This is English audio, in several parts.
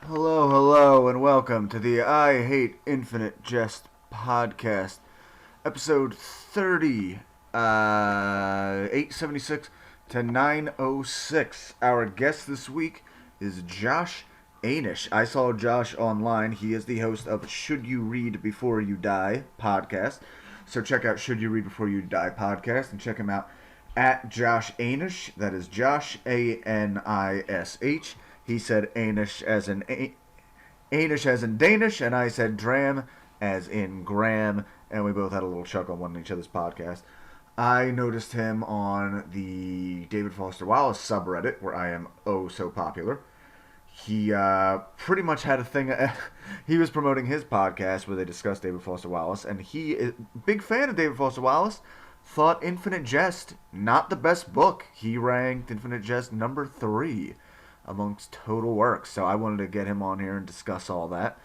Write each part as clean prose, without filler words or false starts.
Hello, hello, and welcome to the I Hate Infinite Jest podcast, episode 30, 876 to 906. Our guest this week is Josh Anish. I saw Josh online. He is the host of Should You Read Before You Die podcast. So check out Should You Read Before You Die podcast and check him out at Josh Anish. That is Josh Anish. He said Anish as in Anish as in Danish, and I said Dram as in Graham, and we both had a little chuckle on each other's podcast. I noticed him on the David Foster Wallace subreddit, where I am oh so popular. He pretty much had a thing. He was promoting his podcast where they discussed David Foster Wallace, and he is a big fan of David Foster Wallace. Thought Infinite Jest not the best book. He ranked Infinite Jest number 3 amongst total works. So I wanted to get him on here and discuss all that.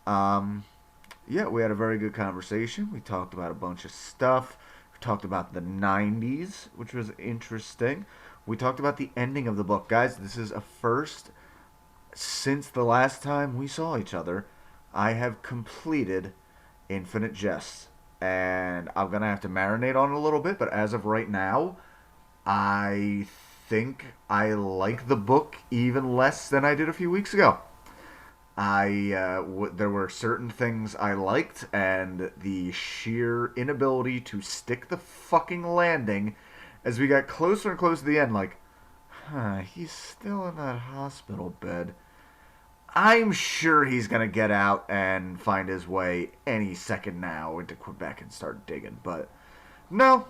Yeah, we had a very good conversation. We talked about a bunch of stuff. We talked about the 90s, which was interesting. We talked about the ending of the book. Guys, this is a first since the last time we saw each other. I have completed Infinite Jest, and I'm going to have to marinate on it a little bit, but as of right now, I think I like the book even less than I did a few weeks ago. There were certain things I liked, and the sheer inability to stick the fucking landing as we got closer and closer to the end, like, he's still in that hospital bed. I'm sure he's going to get out and find his way any second now into Quebec and start digging, but no.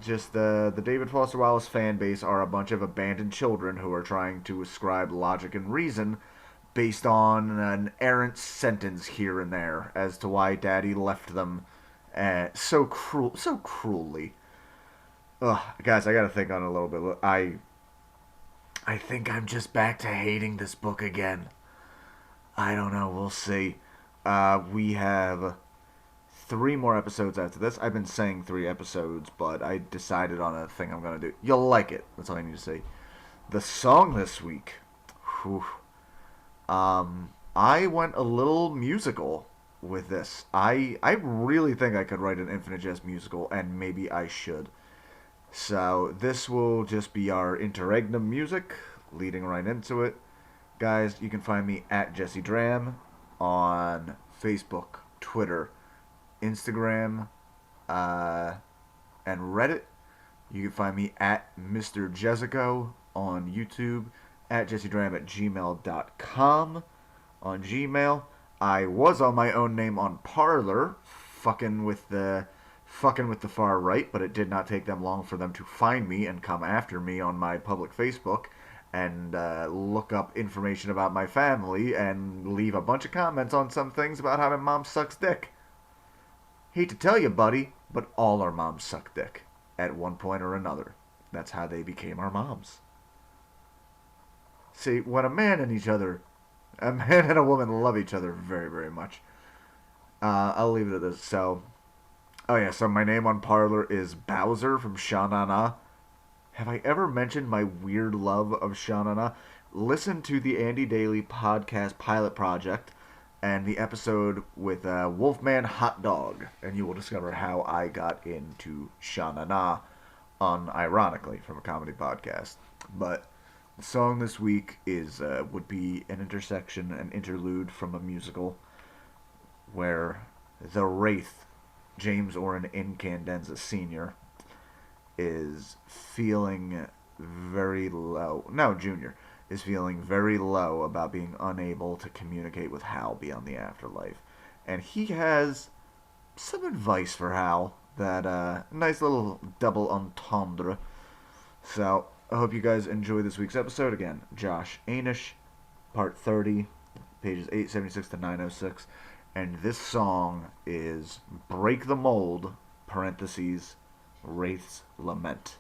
Just the David Foster Wallace fan base are a bunch of abandoned children who are trying to ascribe logic and reason based on an errant sentence here and there as to why Daddy left them so cruelly. Ugh, guys, I gotta think on it a little bit. I think I'm just back to hating this book again. I don't know. We'll see. We have 3 more episodes after this. I've been saying 3 episodes, but I decided on a thing I'm going to do. You'll like it. That's all I need to say. The song this week. Whew. I went a little musical with this. I really think I could write an Infinite Jest musical, and maybe I should. So this will just be our interregnum music, leading right into it. Guys, you can find me at Jesse Dram on Facebook, Twitter, Instagram, and Reddit. You can find me at Mr. Jessico on YouTube, at JesseDram at gmail.com on Gmail. I was on my own name on Parler, fucking with the far right, but it did not take them long for them to find me and come after me on my public Facebook and look up information about my family and leave a bunch of comments on some things about how my mom sucks dick. Hate to tell you, buddy, but all our moms suck dick at one point or another. That's how they became our moms. See, when a man and a woman love each other very, very much. I'll leave it at this. So my name on Parler is Bowser from Sha Na Na. Have I ever mentioned my weird love of Sha Na Na? Listen to the Andy Daly podcast pilot project and the episode with Wolfman Hot Dog, and you will discover how I got into Sha Na Na, unironically, from a comedy podcast. But the song this week would be an interlude from a musical where the Wraith, James Oren Incandenza Sr., is feeling very low. No, Junior is feeling very low about being unable to communicate with Hal beyond the afterlife. And he has some advice for Hal, that nice little double entendre. So, I hope you guys enjoy this week's episode. Again, Josh Anish, part 30, pages 876 to 906. And this song is Break the Mold, parentheses, Wraith's Lament,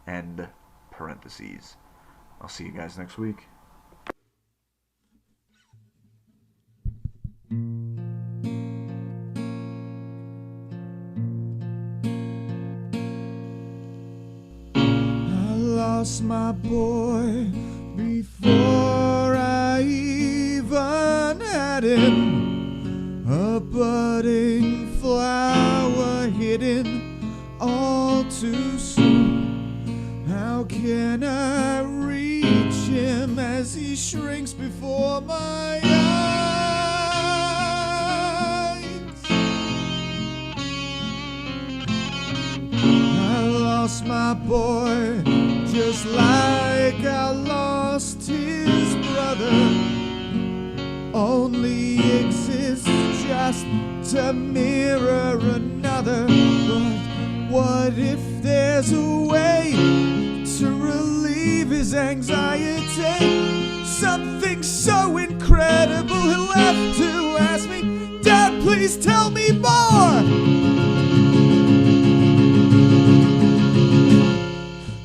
end parentheses. I'll see you guys next week. I lost my boy before I hiding, a budding flower hidden all too soon. How can I reach him as he shrinks before my eyes? I lost my boy just like I lost his brother. Only exists just to mirror another. But what if there's a way to relieve his anxiety? Something so incredible he'll have to ask me, Dad, please tell me more.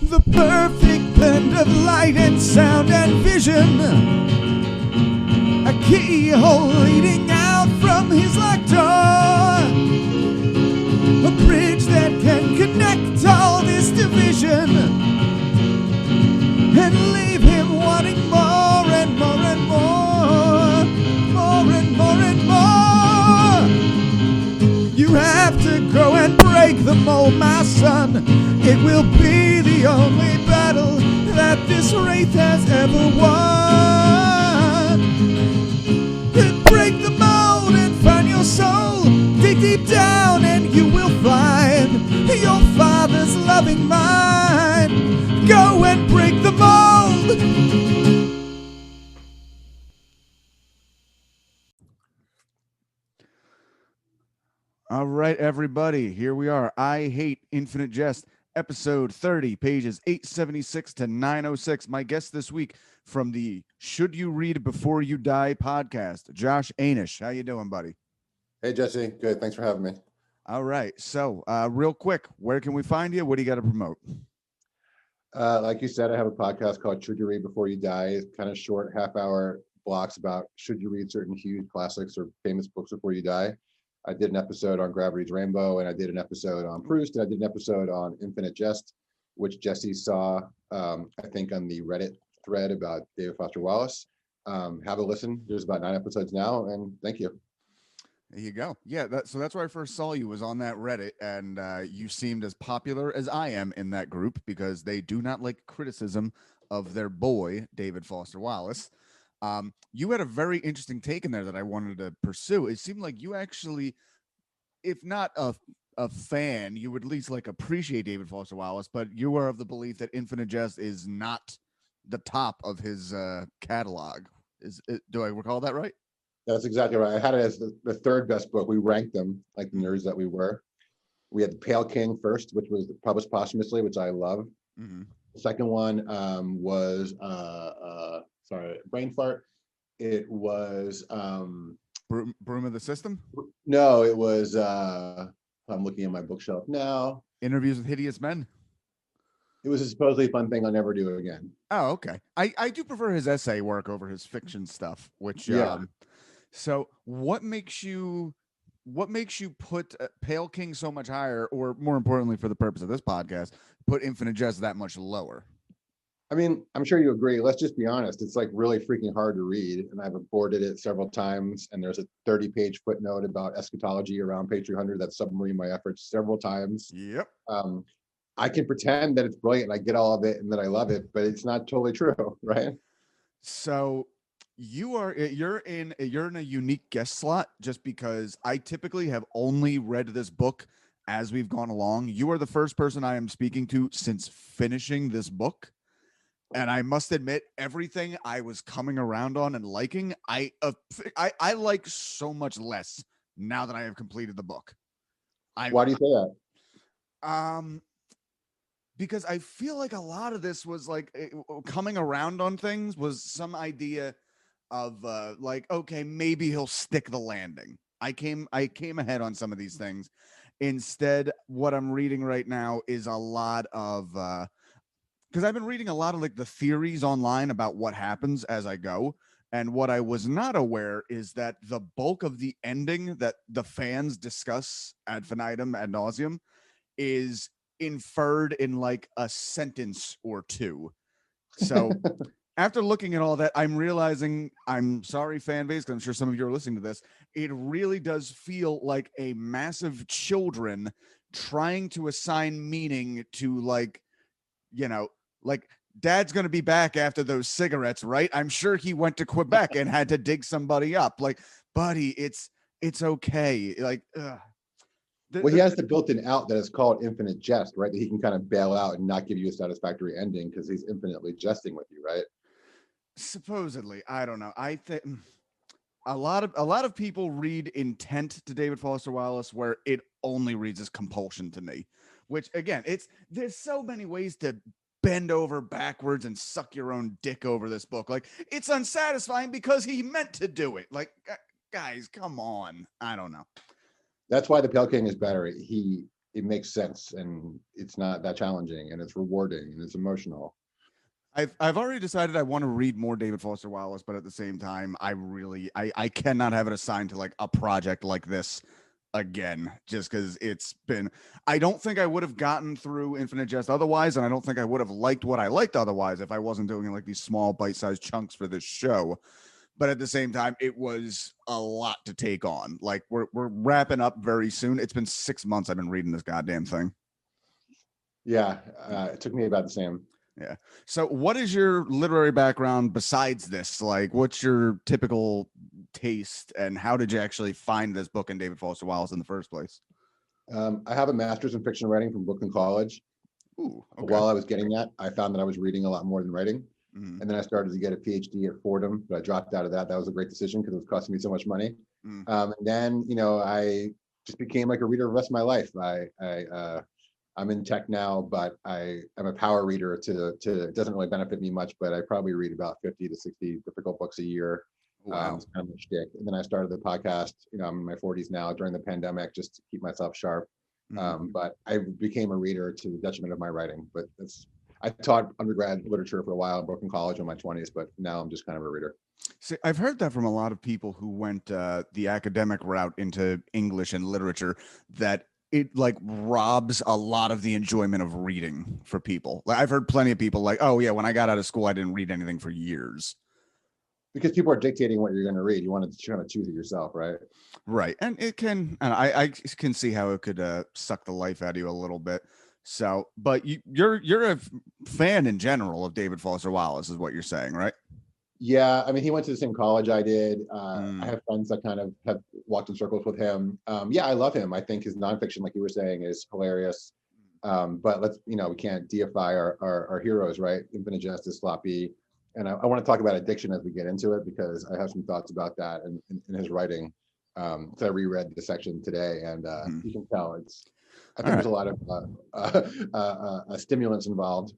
The perfect blend of light and sound and vision, a keyhole leading out from his locked door, a bridge that can connect all this division and leave him wanting more and more and more, more and more and more. You have to go and break the mold, my son. It will be the only battle that this Wraith has ever won. Break the mold and find your soul. Dig deep down and you will find your father's loving mind. Go and break the mold. All right, everybody, here we are. I Hate Infinite Jest, episode 30, pages 876 to 906. My guest this week from the Should You Read Before You Die podcast, Josh Anish. How you doing, buddy? Hey, Jesse. Good. Thanks for having me. All right. So real quick, where can we find you? What do you got to promote? Like you said, I have a podcast called Should You Read Before You Die. It's kind of short, half-hour blocks about should you read certain huge classics or famous books before you die. I did an episode on Gravity's Rainbow, and I did an episode on Proust, and I did an episode on Infinite Jest, which Jesse saw, I think, on the Reddit thread about David Foster Wallace. Have a listen. There's about 9 episodes now, and thank you. There you go. Yeah, so that's where I first saw you, was on that Reddit, and you seemed as popular as I am in that group because they do not like criticism of their boy, David Foster Wallace. You had a very interesting take in there that I wanted to pursue. It seemed like you actually, if not a fan, you would at least like appreciate David Foster Wallace, but you were of the belief that Infinite Jest is not the top of his catalog. Do I recall that right? That's exactly right. I had it as the third best book. We ranked them like the nerds that we were. We had The Pale King first, which was published posthumously, which I love. Mm-hmm. The second one was brain fart. It was Broom of the System? No, it was I'm looking at my bookshelf now. Interviews with Hideous Men. It was a supposedly fun thing I'll never do again. Oh, okay. I do prefer his essay work over his fiction stuff, which yeah. So what makes you put Pale King so much higher, or more importantly for the purpose of this podcast, put Infinite Jest that much lower? I mean, I'm sure you agree. Let's just be honest. It's like really freaking hard to read, and I've aborted it several times, and there's a 30-page footnote about eschatology around page 300 that submarine my efforts several times. Yep. I can pretend that it's brilliant and I get all of it and that I love it, but it's not totally true, right? So you're in a unique guest slot just because I typically have only read this book as we've gone along. You are the first person I am speaking to since finishing this book. And I must admit, everything I was coming around on and liking, I like so much less now that I have completed the book. Why do you say that? Because I feel like a lot of this was like coming around on things was some idea of like, okay, maybe he'll stick the landing. I came ahead on some of these things. Instead, what I'm reading right now is a lot of because I've been reading a lot of like the theories online about what happens as I go. And what I was not aware is that the bulk of the ending that the fans discuss ad infinitum, ad nauseum, is inferred in like a sentence or two. So after looking at all that, I'm realizing, I'm sorry, fan base, because I'm sure some of you are listening to this. It really does feel like a massive children trying to assign meaning to, like, you know, like, dad's going to be back after those cigarettes, right? I'm sure he went to Quebec and had to dig somebody up. Like, buddy, it's okay. Like, Well, he has the built-in out that is called Infinite Jest, right? That he can kind of bail out and not give you a satisfactory ending because he's infinitely jesting with you, right? supposedly, I don't know. I think a lot of people read intent to David Foster Wallace where it only reads as compulsion to me, which again, there's so many ways to bend over backwards and suck your own dick over this book. Like, it's unsatisfying because he meant to do it. Like, guys, come on. I don't know. That's why the Pale King is better. It makes sense and it's not that challenging and it's rewarding and it's emotional. I've already decided I want to read more David Foster Wallace, but at the same time, I cannot have it assigned to like a project like this again, just because it's been. I don't think I would have gotten through Infinite Jest otherwise, and I don't think I would have liked what I liked otherwise if I wasn't doing like these small bite-sized chunks for this show. But at the same time, it was a lot to take on. Like, we're wrapping up very soon. It's been 6 months I've been reading this goddamn thing. Yeah, it took me about the same. Yeah. So what is your literary background besides this? Like, what's your typical taste and how did you actually find this book in David Foster Wallace in the first place? I have a master's in fiction writing from Brooklyn College. Ooh, okay. While I was getting that, I found that I was reading a lot more than writing. Mm. And then I started to get a PhD at Fordham, but I dropped out of that. That was a great decision because it was costing me so much money. And then, I just became like a reader the rest of my life. I'm in tech now, but I'm a power reader it doesn't really benefit me much, but I probably read about 50 to 60 difficult books a year. Wow. It's kind of a shtick. And then I started the podcast, I'm in my 40s now during the pandemic, just to keep myself sharp. But I became a reader to the detriment of my writing, but I taught undergrad literature for a while at Brooklyn College in my 20s, but now I'm just kind of a reader. See, I've heard that from a lot of people who went the academic route into English and literature, that it like robs a lot of the enjoyment of reading for people. Like, I've heard plenty of people like, oh yeah, when I got out of school, I didn't read anything for years. Because people are dictating what you're going to read. You want to kind of choose it yourself, right? Right. And it can, and I can see how it could suck the life out of you a little bit. So, but you're a fan in general of David Foster Wallace, is what you're saying, right? Yeah, I mean, he went to the same college I did. I have friends that kind of have walked in circles with him. Yeah, I love him. I think his nonfiction, like you were saying, is hilarious. But we can't deify our heroes, right? Infinite Jest is sloppy. And I want to talk about addiction as we get into it, because I have some thoughts about that in his writing. So I reread the section today, and you can tell I think there's a lot of stimulants involved.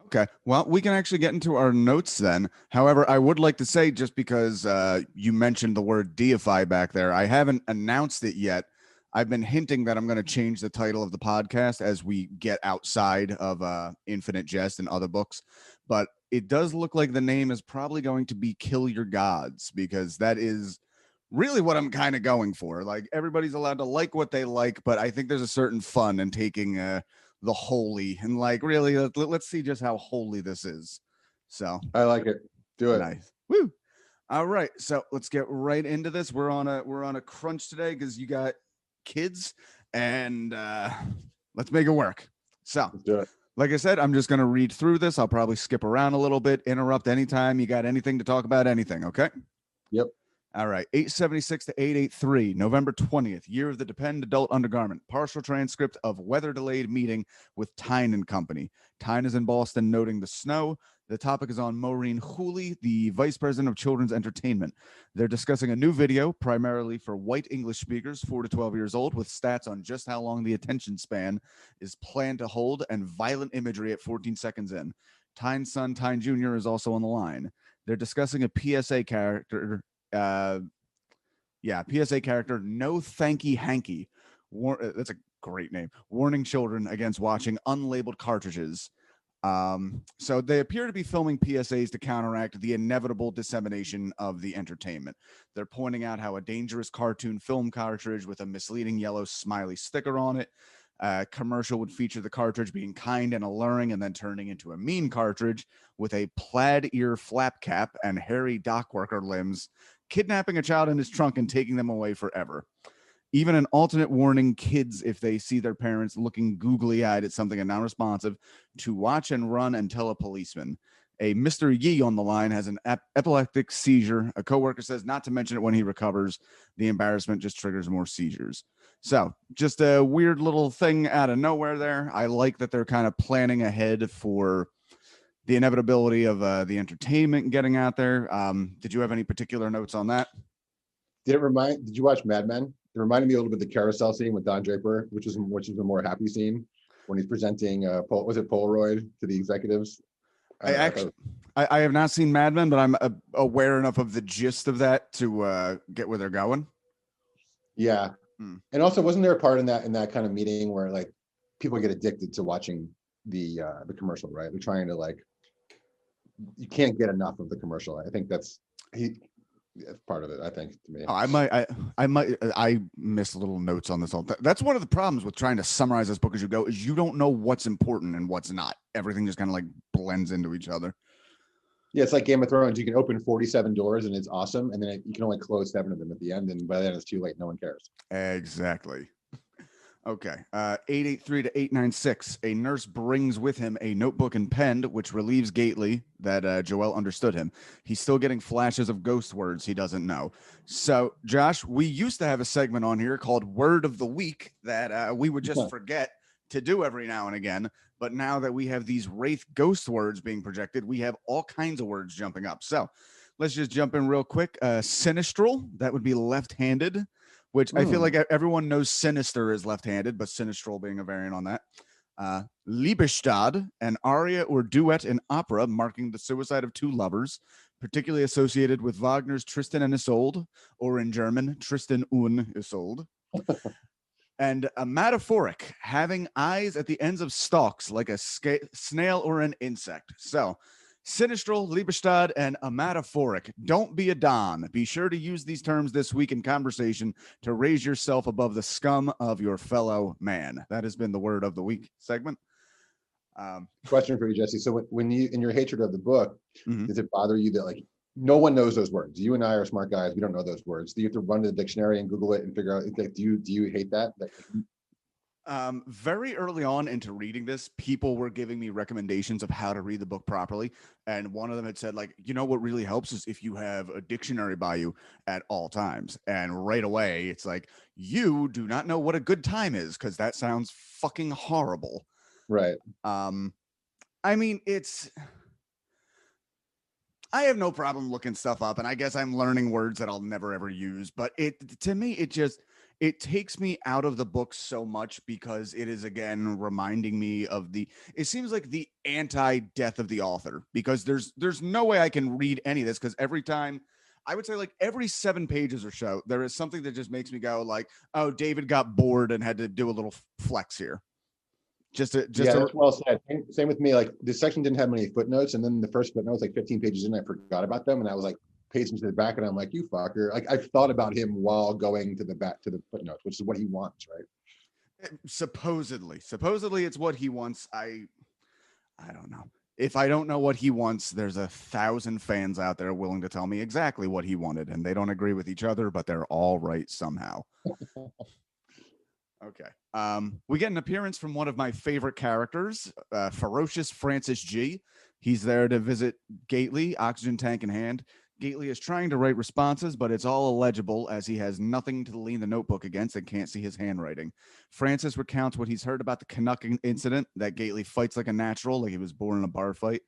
Okay, well, we can actually get into our notes then. However, I would like to say, just because you mentioned the word deify back there, I haven't announced it yet. I've been hinting that I'm going to change the title of the podcast as we get outside of Infinite Jest and other books. But it does look like the name is probably going to be Kill Your Gods, because that is really what I'm kind of going for. Like, everybody's allowed to like what they like, but I think there's a certain fun in taking the holy and like, really, let's see just how holy this is. So I like it. Do it. Nice. Woo. All right, so let's get right into this. We're on a crunch today because you got kids, and let's make it work. So Let's do it. Like I said, I'm just going to read through this. I'll probably skip around a little bit, interrupt anytime you got anything to talk about, anything. Okay. Yep. All right, 876 to 883, November 20th, year of the Depend adult undergarment. Partial transcript of weather-delayed meeting with Tyne and Company. Tyne is in Boston noting the snow. The topic is on Maureen Hooley, the vice president of children's entertainment. They're discussing a new video, primarily for white English speakers, 4 to 12 years old, with stats on just how long the attention span is planned to hold and violent imagery at 14 seconds in. Tyne's son, Tyne Jr., is also on the line. They're discussing a PSA character. PSA character, No Thanky Hanky. That's a great name. Warning children against watching unlabeled cartridges. So they appear to be filming PSAs to counteract the inevitable dissemination of the entertainment. They're pointing out how a dangerous cartoon film cartridge with a misleading yellow smiley sticker on it Commercial would feature the cartridge being kind and alluring and then turning into a mean cartridge with a plaid ear flap cap and hairy dock worker limbs, kidnapping a child in his trunk and taking them away forever. Even an alternate warning kids if they see their parents looking googly-eyed at something and non-responsive to watch and run and tell a policeman. A Mr. Yee on the line has an epileptic seizure. A coworker says not to mention it when he recovers. The embarrassment just triggers more seizures. So just a weird little thing out of nowhere there. I like that they're kind of planning ahead for the inevitability of the entertainment getting out there. Did you have any particular notes on that? Did you watch Mad Men? It reminded me a little bit of the carousel scene with Don Draper, which is a more happy scene when he's presenting was it Polaroid to the executives? I have not seen Mad Men, but I'm aware enough of the gist of that to get where they're going. Yeah. And also, wasn't there a part in that kind of meeting where like people get addicted to watching the commercial, right? They're trying to like, you can't get enough of the commercial. I think that's part of it. I think to me. Oh, I missed little notes on this all. That's one of the problems with trying to summarize this book as you go is you don't know what's important and what's not. Everything just kind of like blends into each other. Yeah, it's like Game of Thrones. You can open 47 doors and it's awesome, and then you can only close 7 of them at the end, and by then it's too late. No one cares. Exactly. Okay. 883-896. A nurse brings with him a notebook and pen, which relieves Gately that Joel understood him. He's still getting flashes of ghost words he doesn't know. So, Josh, we used to have a segment on here called Word of the Week that we would just forget to do every now and again. But now that we have these Wraith ghost words being projected, we have all kinds of words jumping up. So let's just jump in real quick. Sinistral, that would be left-handed, which I feel like everyone knows sinister is left-handed, but sinistral being a variant on that. Liebestod, an aria or duet in opera marking the suicide of two lovers, particularly associated with Wagner's Tristan and Isolde, or in German, Tristan und Isolde. And a metaphoric, having eyes at the ends of stalks like a snail or an insect. So, sinistral, Liebestod, and a metaphoric. Don't be a Don. Be sure to use these terms this week in conversation to raise yourself above the scum of your fellow man. That has been the Word of the Week segment. Question for you, Jesse. So when you, in your hatred of the book, does it bother you that like no one knows those words? You and I are smart guys. We don't know those words. Do you have to run to the dictionary and Google it and figure out? Like, do you hate that? Very early on into reading this, people were giving me recommendations of how to read the book properly. And one of them had said, like, you know, what really helps is if you have a dictionary by you at all times. And right away, it's like, you do not know what a good time is because that sounds fucking horrible. Right. I mean, I have no problem looking stuff up, and I guess I'm learning words that I'll never ever use. But to me, it takes me out of the book so much because it is again reminding me of it seems like the anti-death of the author, because there's no way I can read any of this because every time, I would say like every 7 pages or so, there is something that just makes me go like, oh, David got bored and had to do a little flex here. That's well said. Same with me. Like this section didn't have many footnotes, and then the first footnote was like 15 pages in. I forgot about them, and I was like paging to the back, and I'm like, you fucker! Like I've thought about him while going to the back to the footnotes, which is what he wants, right? Supposedly, it's what he wants. I don't know. If I don't know what he wants, there's 1,000 fans out there willing to tell me exactly what he wanted, and they don't agree with each other, but they're all right somehow. Okay. We get an appearance from one of my favorite characters, Ferocious Francis G. He's there to visit Gately, oxygen tank in hand. Gately is trying to write responses, but it's all illegible as he has nothing to lean the notebook against and can't see his handwriting. Francis recounts what he's heard about the Canuck incident, that Gately fights like a natural, like he was born in a bar fight,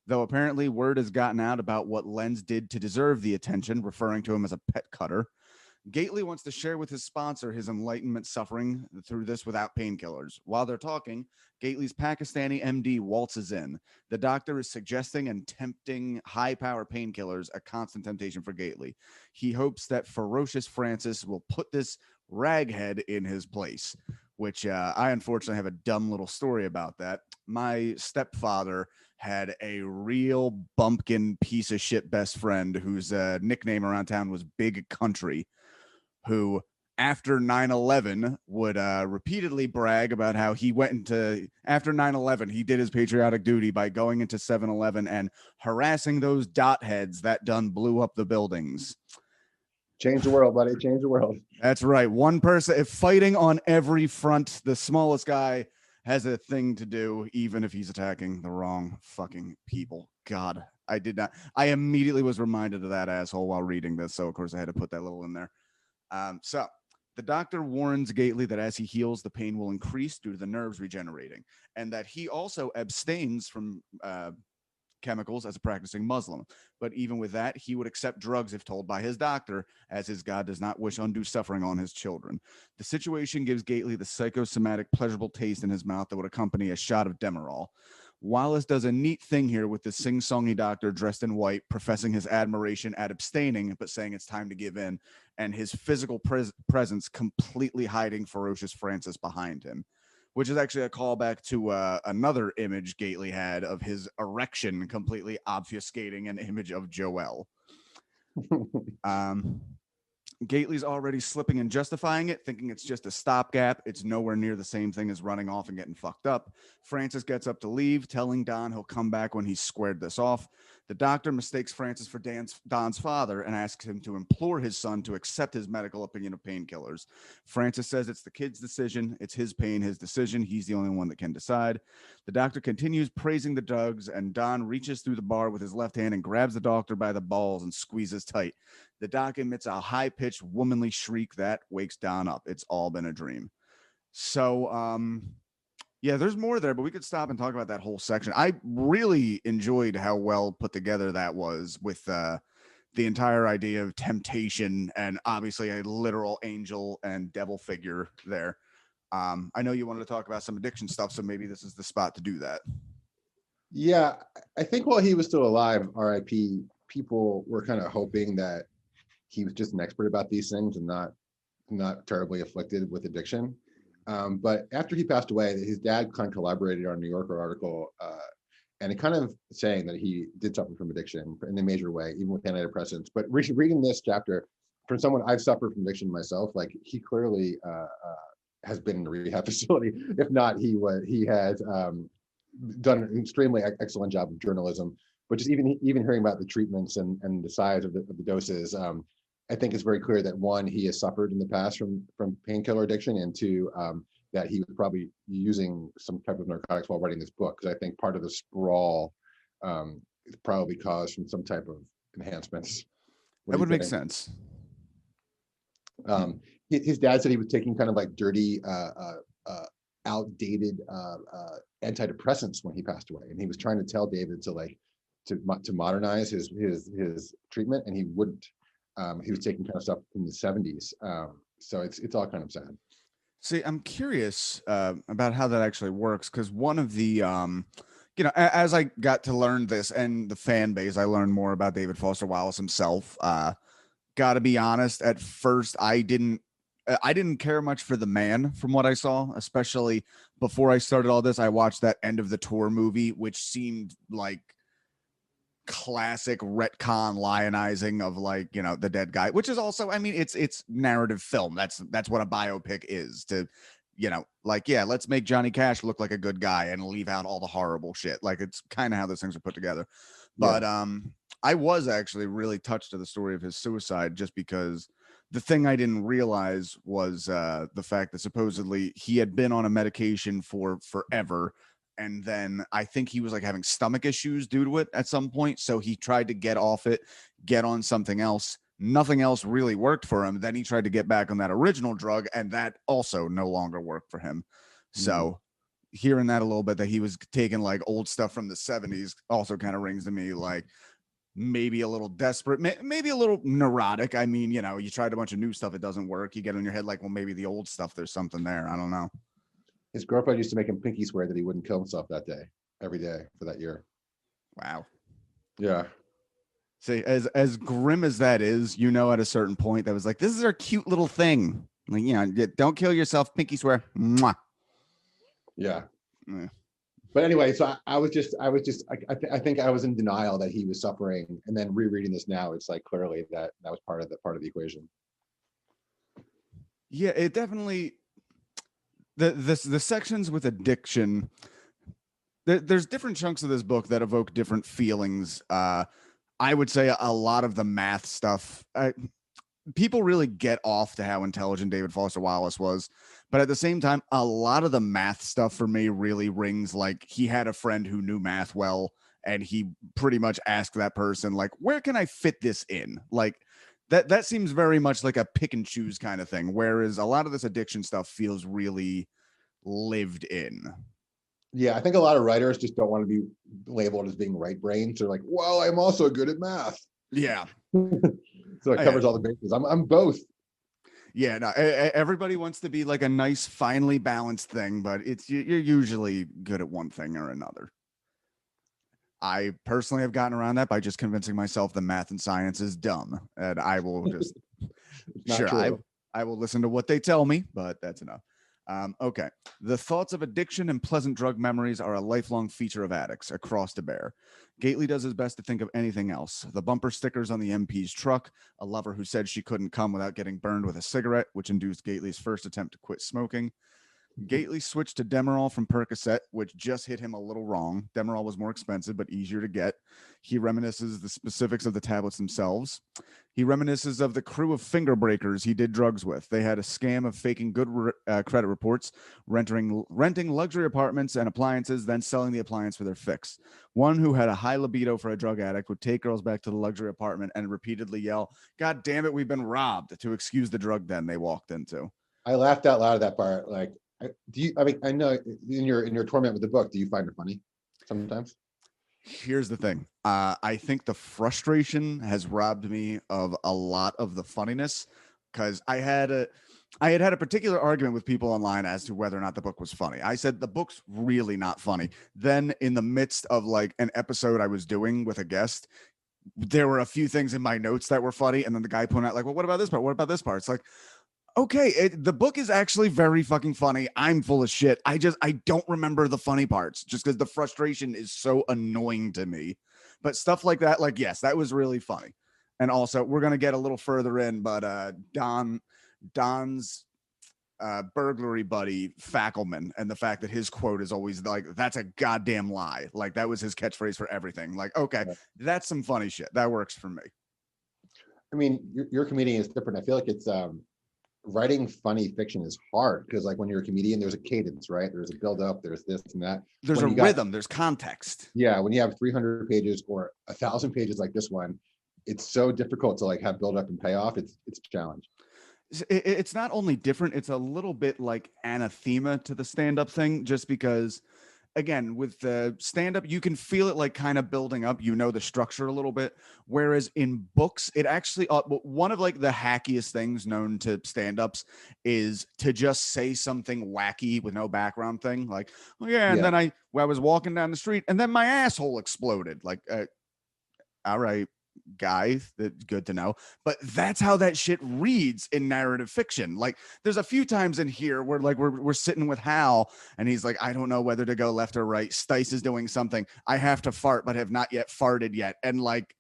though apparently word has gotten out about what Lenz did to deserve the attention, referring to him as a pet cutter. Gately wants to share with his sponsor his enlightenment suffering through this without painkillers. While they're talking, Gately's Pakistani MD waltzes in. The doctor is suggesting and tempting high-power painkillers, a constant temptation for Gately. He hopes that Ferocious Francis will put this raghead in his place, which I unfortunately have a dumb little story about that. My stepfather had a real bumpkin piece of shit best friend whose nickname around town was Big Country, who after 9/11 would repeatedly brag about how he went into, after 9/11, he did his patriotic duty by going into 7-Eleven and harassing those dot heads that done blew up the buildings. Change the world, buddy. Change the world. That's right. One person, if fighting on every front, the smallest guy has a thing to do, even if he's attacking the wrong fucking people. God, I immediately was reminded of that asshole while reading this. So, of course, I had to put that little in there. So the doctor warns Gately that as he heals, the pain will increase due to the nerves regenerating, and that he also abstains from chemicals as a practicing Muslim. But even with that, he would accept drugs if told by his doctor, as his God does not wish undue suffering on his children. The situation gives Gately the psychosomatic, pleasurable taste in his mouth that would accompany a shot of Demerol. Wallace does a neat thing here with the sing-songy doctor dressed in white, professing his admiration at abstaining, but saying it's time to give in, and his physical presence completely hiding ferocious Francis behind him, which is actually a callback to another image Gately had of his erection completely obfuscating an image of Joel. Gately's already slipping and justifying it, thinking it's just a stopgap. It's nowhere near the same thing as running off and getting fucked up. Francis gets up to leave, telling Don he'll come back when he's squared this off. The doctor mistakes Francis for Don's father and asks him to implore his son to accept his medical opinion of painkillers. Francis says it's the kid's decision. It's his pain, his decision. He's the only one that can decide. The doctor continues praising the drugs, and Don reaches through the bar with his left hand and grabs the doctor by the balls and squeezes tight. The doc emits a high-pitched womanly shriek that wakes Don up. It's all been a dream. So, yeah, there's more there, but we could stop and talk about that whole section. I really enjoyed how well put together that was with the entire idea of temptation and obviously a literal angel and devil figure there. I know you wanted to talk about some addiction stuff, so maybe this is the spot to do that. Yeah, I think while he was still alive, RIP, people were kind of hoping that he was just an expert about these things and not terribly afflicted with addiction. But after he passed away, his dad kind of collaborated on a New Yorker article, and it kind of saying that he did suffer from addiction in a major way, even with antidepressants. But reading this chapter, from someone I've suffered from addiction myself, like he clearly has been in a rehab facility. If not, he has done an extremely excellent job of journalism. But just even hearing about the treatments and the size of the doses, I think it's very clear that one, he has suffered in the past from painkiller addiction, and two, that he was probably using some type of narcotics while writing this book. Because I think part of the sprawl is probably caused from some type of enhancements. That would make sense. His dad said he was taking kind of like dirty, outdated antidepressants when he passed away, and he was trying to tell David to modernize his treatment, and he wouldn't. He was taking kind of stuff from the 70s. So it's all kind of sad. See, I'm curious about how that actually works, because one of the, as I got to learn this and the fan base, I learned more about David Foster Wallace himself. Got to be honest, at first I didn't care much for the man from what I saw, especially before I started all this. I watched that End of the Tour movie, which seemed like classic retcon lionizing of the dead guy, which is also, I mean, it's narrative film. That's what a biopic is, to let's make Johnny Cash look like a good guy and leave out all the horrible shit. Like, it's kind of how those things are put together. But I was actually really touched to the story of his suicide, just because the thing I didn't realize was the fact that supposedly he had been on a medication for forever. And then I think he was having stomach issues due to it at some point. So he tried to get off it, get on something else. Nothing else really worked for him. Then he tried to get back on that original drug, and that also no longer worked for him. So hearing that a little bit, that he was taking old stuff from the 70s, also kind of rings to me maybe a little desperate, maybe a little neurotic. I mean, you tried a bunch of new stuff, it doesn't work. You get in your head well, maybe the old stuff, there's something there. I don't know. His girlfriend used to make him pinky swear that he wouldn't kill himself that day, every day for that year. Wow. Yeah. See, as grim as that is, at a certain point that was this is our cute little thing. Don't kill yourself, pinky swear. Mwah. Yeah. But anyway, so I think I was in denial that he was suffering, and then rereading this now, it's clearly that was part of the equation. Yeah, it definitely the sections with addiction. There's different chunks of this book that evoke different feelings. I would say a lot of the math stuff. People really get off to how intelligent David Foster Wallace was, but at the same time, a lot of the math stuff for me really rings like he had a friend who knew math well, and he pretty much asked that person like, "Where can I fit this in?" Like that seems very much like a pick and choose kind of thing. Whereas a lot of this addiction stuff feels really lived in. Yeah, I think a lot of writers just don't want to be labeled as being right brains. They're like, well, I'm also good at math. Yeah. So it covers all the bases. I'm both. Yeah, no, everybody wants to be like a nice, finely balanced thing, but you're usually good at one thing or another. I personally have gotten around that by just convincing myself the math and science is dumb, and I will just Not true. I will listen to what they tell me, but that's enough. Okay. The thoughts of addiction and pleasant drug memories are a lifelong feature of addicts across to bear. Gately does his best to think of anything else. The bumper stickers on the MP's truck, a lover who said she couldn't come without getting burned with a cigarette, which induced Gately's first attempt to quit smoking. Gately switched to Demerol from Percocet, which just hit him a little wrong. Demerol was more expensive, but easier to get. He reminisces the specifics of the tablets themselves. He reminisces of the crew of finger breakers he did drugs with. They had a scam of faking good credit reports, renting luxury apartments and appliances, then selling the appliance for their fix. One who had a high libido for a drug addict would take girls back to the luxury apartment and repeatedly yell, "God damn it, we've been robbed," to excuse the drug den they walked into. I laughed out loud at that part. Like, do you? I mean, I know in your torment with the book, do you find it funny sometimes? Here's the thing. I think the frustration has robbed me of a lot of the funniness, because I had had a particular argument with people online as to whether or not the book was funny. I said the book's really not funny. Then in the midst of like an episode I was doing with a guest, there were a few things in my notes that were funny, and then the guy pointed out like, "Well, what about this part? What about this part?" It's like, okay, the book is actually very fucking funny. I'm full of shit. I don't remember the funny parts just because the frustration is so annoying to me. But stuff like that, like, yes, that was really funny. And also, we're gonna get a little further in, but Don's burglary buddy Fackelman, and the fact that his quote is always like, "That's a goddamn lie." Like that was his catchphrase for everything. Like, okay, that's some funny shit. That works for me. I mean, your comedian is different. I feel like it's writing funny fiction is hard because like when you're a comedian, there's a cadence, right? There's a build up, there's this and that. There's a rhythm, there's context. Yeah, when you have 300 pages or 1,000 pages like this one, it's so difficult to like have build up and payoff. It's a challenge. It's not only different, it's a little bit like anathema to the stand-up thing, just because again, with the stand-up, you can feel it like kind of building up, the structure a little bit, whereas in books it actually one of like the hackiest things known to stand-ups is to just say something wacky with no background thing, like, "Oh yeah, and then I was walking down the street and then my asshole exploded." Like, all right, guys, that's good to know, but that's how that shit reads in narrative fiction. Like there's a few times in here where like we're sitting with Hal and he's like, "I don't know whether to go left or right. Stice is doing something. I have to fart but have not yet farted yet." And like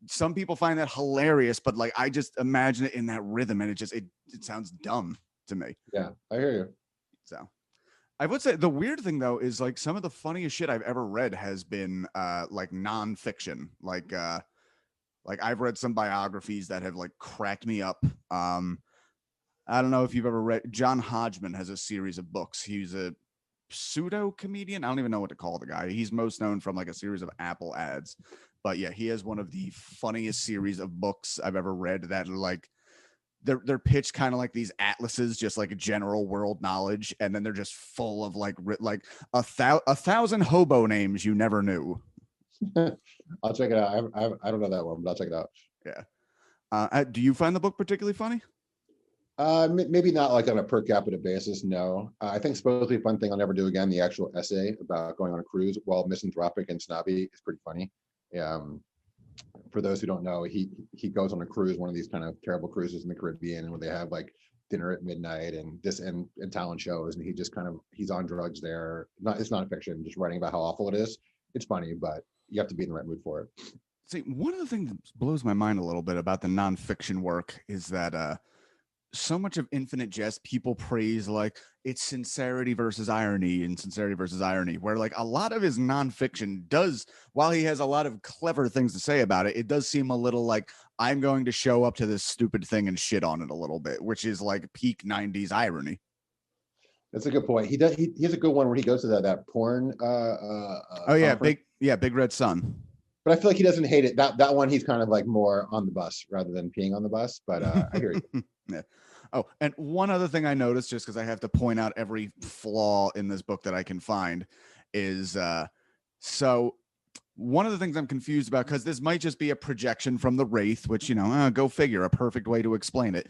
some people find that hilarious, but like I just imagine it in that rhythm and it sounds dumb to me. Yeah, I hear you. So I would say the weird thing though is like some of the funniest shit I've ever read has been like nonfiction. Like I've read some biographies that have like cracked me up. I don't know if you've ever read, John Hodgman has a series of books. He's a pseudo comedian. I don't even know what to call the guy. He's most known from like a series of Apple ads. But yeah, he has one of the funniest series of books I've ever read that like they're pitched kind of like these atlases, just like general world knowledge, and then they're just full of like a thousand hobo names you never knew. I'll check it out. I don't know that one, but I'll check it out. Yeah. Do you find the book particularly funny? Maybe not like on a per capita basis. No, I think supposedly a fun thing I'll never do again. The actual essay about going on a cruise while misanthropic and snobby is pretty funny. For those who don't know, he goes on a cruise, one of these kind of terrible cruises in the Caribbean, and where they have like dinner at midnight and talent shows, and he's on drugs there. It's not fiction, just writing about how awful it is. It's funny, but you have to be in the right mood for it. See, one of the things that blows my mind a little bit about the nonfiction work is that so much of Infinite Jest, people praise like it's sincerity versus irony and sincerity versus irony, where like a lot of his nonfiction does, while he has a lot of clever things to say about it, it does seem a little like I'm going to show up to this stupid thing and shit on it a little bit, which is like peak 90s irony. That's a good point. He does. He has a good one where he goes to that porn Oh yeah, conference. Big Red Sun. But I feel like he doesn't hate it. That one, he's kind of like more on the bus rather than peeing on the bus. But I hear you. Yeah. Oh, and one other thing I noticed, just because I have to point out every flaw in this book that I can find, is so one of the things I'm confused about, because this might just be a projection from the Wraith, which, you know, go figure, a perfect way to explain it.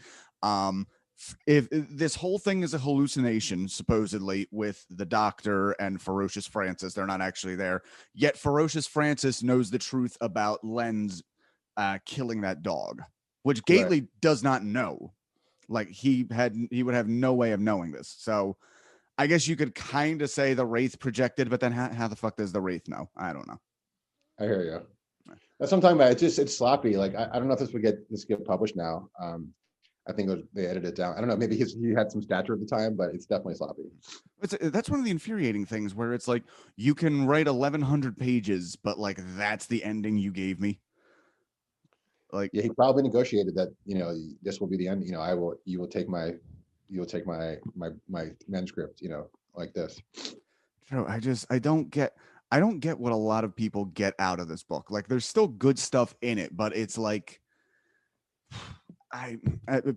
If this whole thing is a hallucination, supposedly, with the Doctor and Ferocious Francis, they're not actually there, yet Ferocious Francis knows the truth about Len's killing that dog, which Gately does not know. Like he would have no way of knowing this. So I guess you could kind of say the Wraith projected, but then how the fuck does the Wraith know? I don't know. I hear you. That's what I'm talking about. It's sloppy. Like I don't know if this get published now. I think they edited it down. I don't know. Maybe he had some stature at the time, but it's definitely sloppy. That's one of the infuriating things where it's like you can write 1,100 pages, but like that's the ending you gave me. Like, yeah, he probably negotiated that. You know, this will be the end. You know, you will take my manuscript. You know, like this. I don't get what a lot of people get out of this book. Like, there's still good stuff in it, but it's like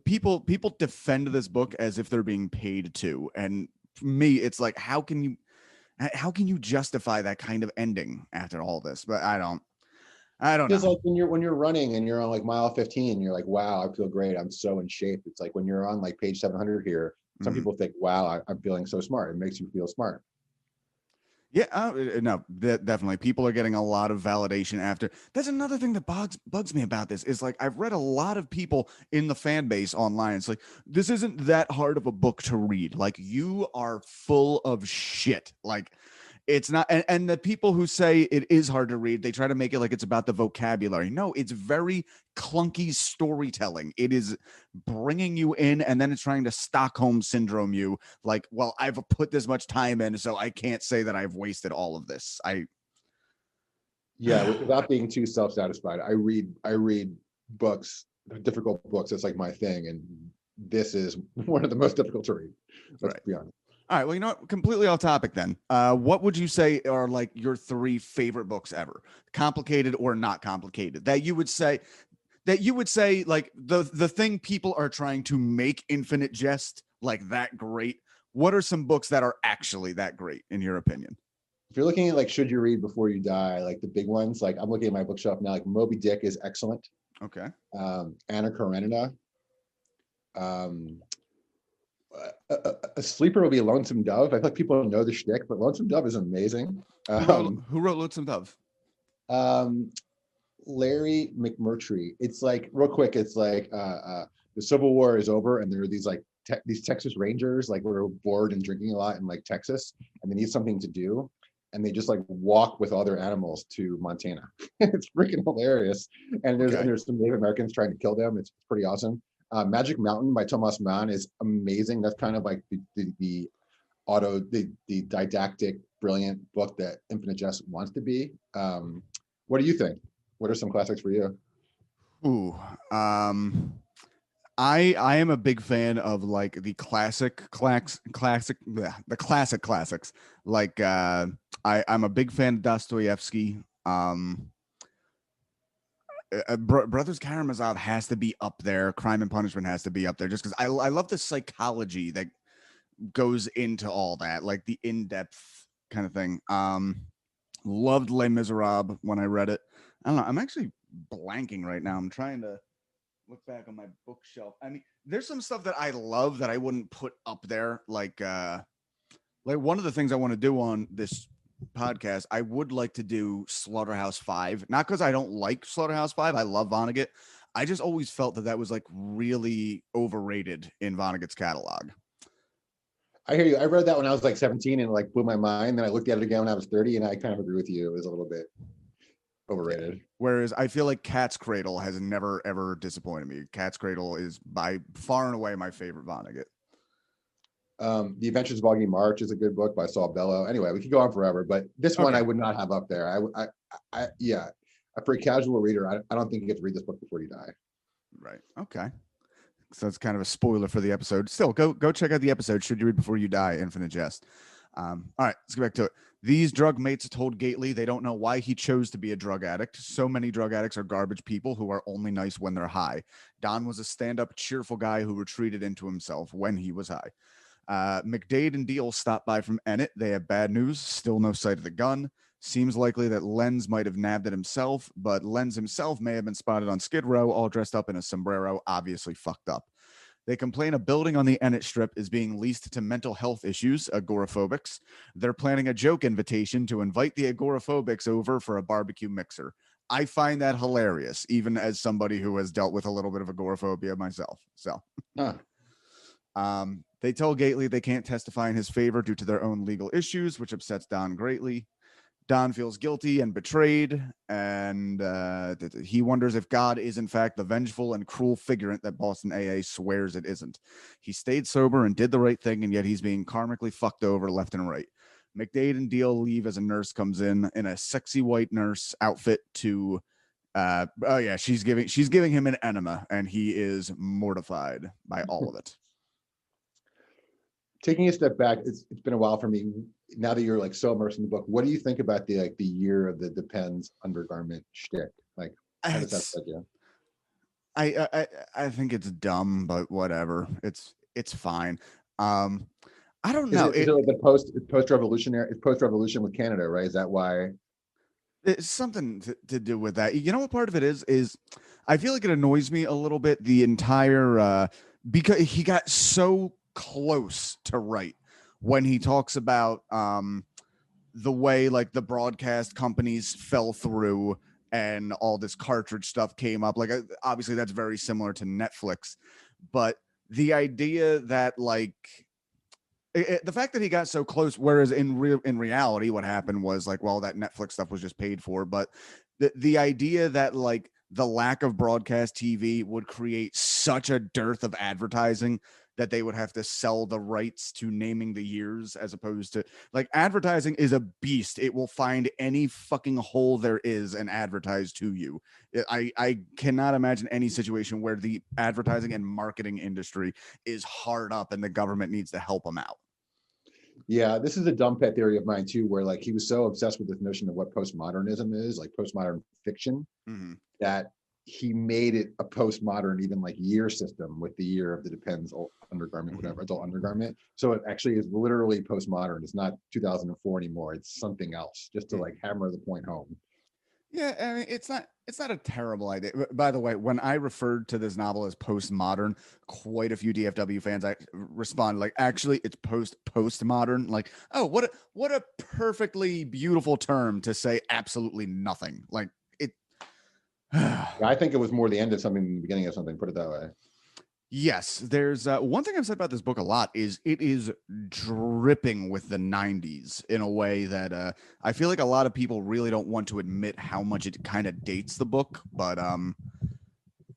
people defend this book as if they're being paid to, and for me, it's like how can you justify that kind of ending after all this? But I don't Because know. like when you're running and you're on like mile 15, you're like, wow, I feel great. I'm so in shape. It's like when you're on like page 700 here, some people think, wow, I'm feeling so smart. It makes you feel smart. Yeah, no, definitely. People are getting a lot of validation after. That's another thing that bugs me about this is like I've read a lot of people in the fan base online. It's like this isn't that hard of a book to read. Like you are full of shit. Like it's not, and the people who say it is hard to read, they try to make it like it's about the vocabulary. No, it's very clunky storytelling. It is bringing you in, and then it's trying to Stockholm syndrome you. Like, well, I've put this much time in, so I can't say that I've wasted all of this. Yeah, without being too self-satisfied. I read books, difficult books. It's like my thing, and this is one of the most difficult to read. Let's be honest. All right. Well, you know what? Completely off topic then. What would you say are like your 3 favorite books ever? Complicated or not complicated? That you would say like the thing people are trying to make Infinite Jest like that great. What are some books that are actually that great in your opinion? If you're looking at like should you read before you die, like the big ones, like I'm looking at my bookshelf now, like Moby Dick is excellent. Okay. Anna Karenina. A sleeper would be Lonesome Dove. I feel like people don't know the shtick, but Lonesome Dove is amazing. Who wrote Lonesome Dove? Larry McMurtry. It's like real quick. It's like the Civil War is over, and there are these like these Texas Rangers like were bored and drinking a lot in like Texas, and they need something to do, and they just like walk with all their animals to Montana. It's freaking hilarious. And there's some Native Americans trying to kill them. It's pretty awesome. Magic Mountain by Thomas Mann is amazing. That's kind of like the didactic, brilliant book that Infinite Jest wants to be. What do you think? What are some classics for you? Ooh, I am a big fan of like the classics. Like I'm a big fan of Dostoevsky. Brothers Karamazov has to be up there. Crime and Punishment has to be up there just because I love the psychology that goes into all that, like the in-depth kind of thing. Loved Les Miserables when I read it. I don't know. I'm actually blanking right now. I'm trying to look back on my bookshelf. I mean, there's some stuff that I love that I wouldn't put up there. Like one of the things I want to do on this podcast, I would like to do Slaughterhouse-5, not because I don't like Slaughterhouse-5. I love Vonnegut. I just always felt that was like really overrated in Vonnegut's catalog. I hear you. I read that when I was like 17 and like blew my mind. Then I looked at it again when I was 30, and I kind of agree with you. It was a little bit overrated. Whereas I feel like Cat's Cradle has never ever disappointed me. Cat's Cradle is by far and away my favorite Vonnegut. The Adventures of Augie March is a good book by Saul Bellow. Anyway, we could go on forever, but this one I would not have up there. Yeah, for a casual reader, I don't think you get to read this book before you die. Right. Okay. So it's kind of a spoiler for the episode. Still, go check out the episode. Should you read before you die? Infinite Jest. All right, let's get back to it. These drug mates told Gately they don't know why he chose to be a drug addict. So many drug addicts are garbage people who are only nice when they're high. Don was a stand-up, cheerful guy who retreated into himself when he was high. McDade and Deal stop by from Enid. They have bad news. Still no sight of the gun. Seems likely that Lenz might have nabbed it himself, but Lenz himself may have been spotted on Skid Row, all dressed up in a sombrero, obviously fucked up. They complain a building on the Enid Strip is being leased to mental health issues, agoraphobics. They're planning a joke invitation to invite the agoraphobics over for a barbecue mixer. I find that hilarious, even as somebody who has dealt with a little bit of agoraphobia myself. So, they tell Gately they can't testify in his favor due to their own legal issues, which upsets Don greatly. Don feels guilty and betrayed, and he wonders if God is in fact the vengeful and cruel figurant that Boston AA swears it isn't. He stayed sober and did the right thing, and yet he's being karmically fucked over left and right. McDade and Deal leave as a nurse comes in a sexy white nurse outfit to she's giving him an enema, and he is mortified by all of it. Taking a step back, it's been a while for me. Now that you're like so immersed in the book, what do you think about the year of the Depends undergarment shtick? Like, how does that affect you? I think it's dumb, but whatever. It's fine. I don't know. Is it like the post-revolution with Canada, right? Is that why? It's something to do with that. You know what part of it is I feel like it annoys me a little bit, the entire because he got so close to right when he talks about the way like the broadcast companies fell through and all this cartridge stuff came up. Like obviously that's very similar to Netflix, but the idea that like the fact that he got so close, whereas in reality what happened was like, well, that Netflix stuff was just paid for, but the idea that like the lack of broadcast TV would create such a dearth of advertising that they would have to sell the rights to naming the years, as opposed to like advertising is a beast. It will find any fucking hole there is and advertise to you. I cannot imagine any situation where the advertising and marketing industry is hard up and the government needs to help them out. Yeah, this is a dumb pet theory of mine too, where like he was so obsessed with this notion of what postmodernism is, like postmodern fiction, that he made it a postmodern, even like year system with the year of the Depends undergarment, whatever, adult undergarment. So it actually is literally postmodern. It's not 2004 anymore. It's something else, just to like hammer the point home. Yeah, I mean, it's not a terrible idea. By the way, when I referred to this novel as postmodern, quite a few DFW fans I responded like, actually, it's postmodern. Like, oh, what a perfectly beautiful term to say absolutely nothing. Like it. I think it was more the end of something than the beginning of something. Put it that way. Yes, there's one thing I've said about this book a lot is it is dripping with the 90s in a way that I feel like a lot of people really don't want to admit how much it kind of dates the book. But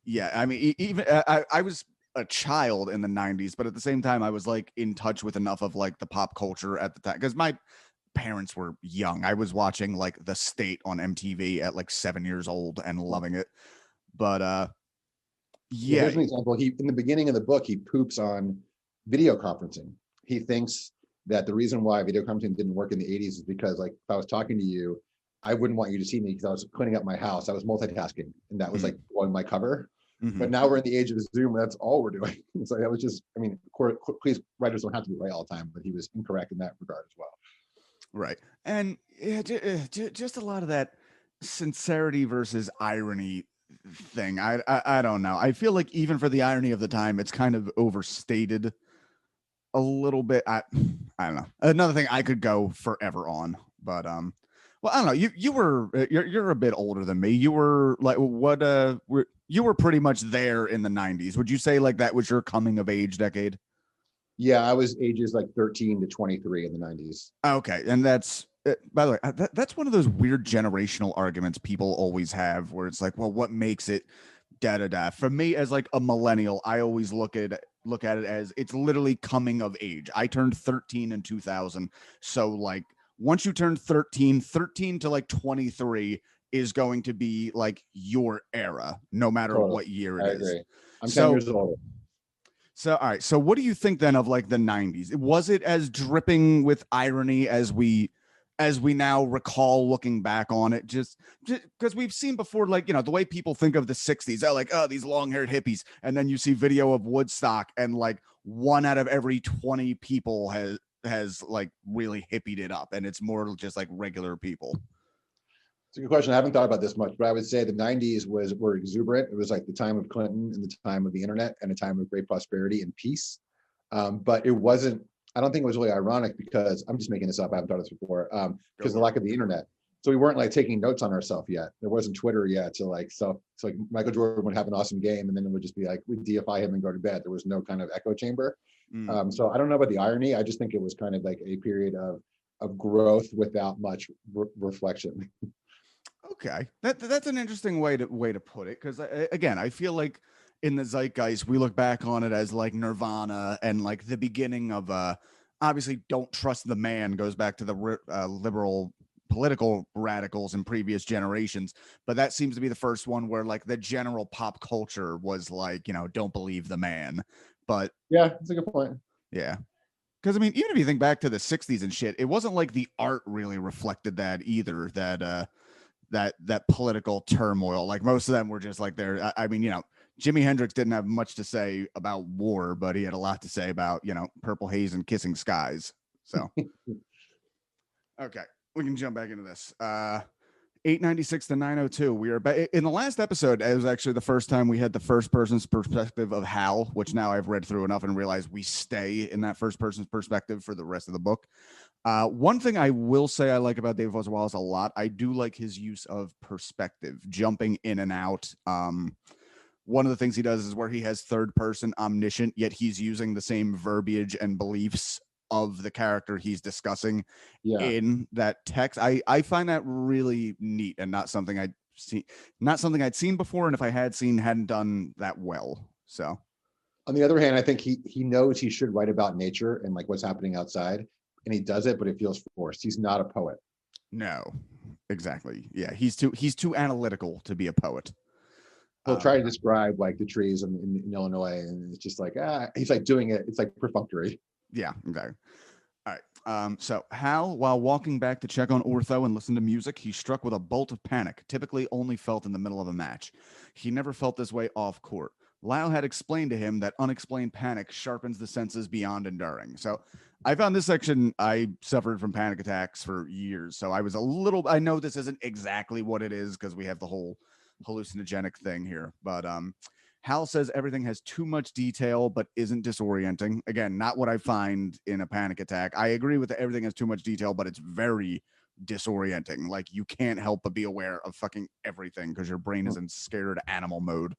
yeah, I mean, even I was a child in the 90s, but at the same time, I was like in touch with enough of like the pop culture at the time because my parents were young. I was watching like The State on MTV at like 7 years old and loving it. But yeah, here's an example. In the beginning of the book, he poops on video conferencing. He thinks that the reason why video conferencing didn't work in the 80s is because, like, if I was talking to you, I wouldn't want you to see me because I was cleaning up my house. I was multitasking, and that was like on my cover. But now we're in the age of Zoom, and that's all we're doing. So that was just, I mean, of course, please, writers don't have to be right all the time, but he was incorrect in that regard as well. Right. And yeah, just a lot of that sincerity versus irony thing. I don't know. I feel like even for the irony of the time, it's kind of overstated a little bit. I don't know. Another thing I could go forever on, but well, I don't know. You're a bit older than me. You were like you were pretty much there in the 90s. Would you say like that was your coming of age decade? Yeah, I was ages like 13 to 23 in the 90s. Okay, and that's by the way, that's one of those weird generational arguments people always have, where it's like, well, what makes it da da da? For me, as like a millennial, I always look at it as it's literally coming of age. I turned 13 in 2000, so like once you turn 13 to like 23 is going to be like your era, no matter Totally. what year I it is. agree. I'm 10 So years older. so, all right. So, what do you think then of like the 90s? Was it as dripping with irony as we now recall looking back on it? Just because we've seen before, like, the way people think of the 60s, they're like, oh, these long-haired hippies. And then you see video of Woodstock, and like 1 out of every 20 people has like really hippied it up, and it's more just like regular people. It's a good question. I haven't thought about this much, but I would say the 90s were exuberant. It was like the time of Clinton and the time of the internet and a time of great prosperity and peace. But it wasn't, I don't think it was really ironic, because I'm just making this up. I haven't thought this before, because the lack of the internet. So we weren't like taking notes on ourselves yet. There wasn't Twitter yet. So like Michael Jordan would have an awesome game, and then it would just be like, we'd deify him and go to bed. There was no kind of echo chamber. So I don't know about the irony. I just think it was kind of like a period of growth without much reflection. Okay, that's an interesting way to put it, because again, I feel like in the zeitgeist we look back on it as like Nirvana and like the beginning of obviously Don't Trust the Man goes back to the liberal political radicals in previous generations, but that seems to be the first one where like the general pop culture was like, don't believe the man. But yeah, that's a good point. Yeah. Because I mean, even if you think back to the 60s and shit, it wasn't like the art really reflected that either, that political turmoil. Like most of them were just like there. I mean, Jimi Hendrix didn't have much to say about war, but he had a lot to say about, purple haze and kissing skies. So, okay, we can jump back into this. 896-902. We are back. In the last episode, it was actually the first time we had the first person's perspective of Hal, which now I've read through enough and realized we stay in that first person's perspective for the rest of the book. One thing I will say I like about David Foster Wallace a lot, I do like his use of perspective, jumping in and out. One of the things he does is where he has third person omniscient, yet he's using the same verbiage and beliefs of the character he's discussing in that text. I find that really neat, and not something I'd seen before, and if I had seen, hadn't done that well. So on the other hand, I think he knows he should write about nature and like what's happening outside, and he does it, but it feels forced. He's not a poet. No, exactly. Yeah, he's too analytical to be a poet. He'll try to describe like the trees in Illinois, and it's just like, he's like doing it. It's like perfunctory. Yeah, exactly. All right. So Hal, while walking back to check on Ortho and listen to music, he's struck with a bolt of panic, typically only felt in the middle of a match. He never felt this way off court. Lyle had explained to him that unexplained panic sharpens the senses beyond enduring. So I found this section, I suffered from panic attacks for years. So I know this isn't exactly what it is because we have the whole hallucinogenic thing here, but Hal says everything has too much detail but isn't disorienting. Again, not what I find in a panic attack. I agree with everything has too much detail, but it's very disorienting. Like you can't help but be aware of fucking everything because your brain is in scared animal mode.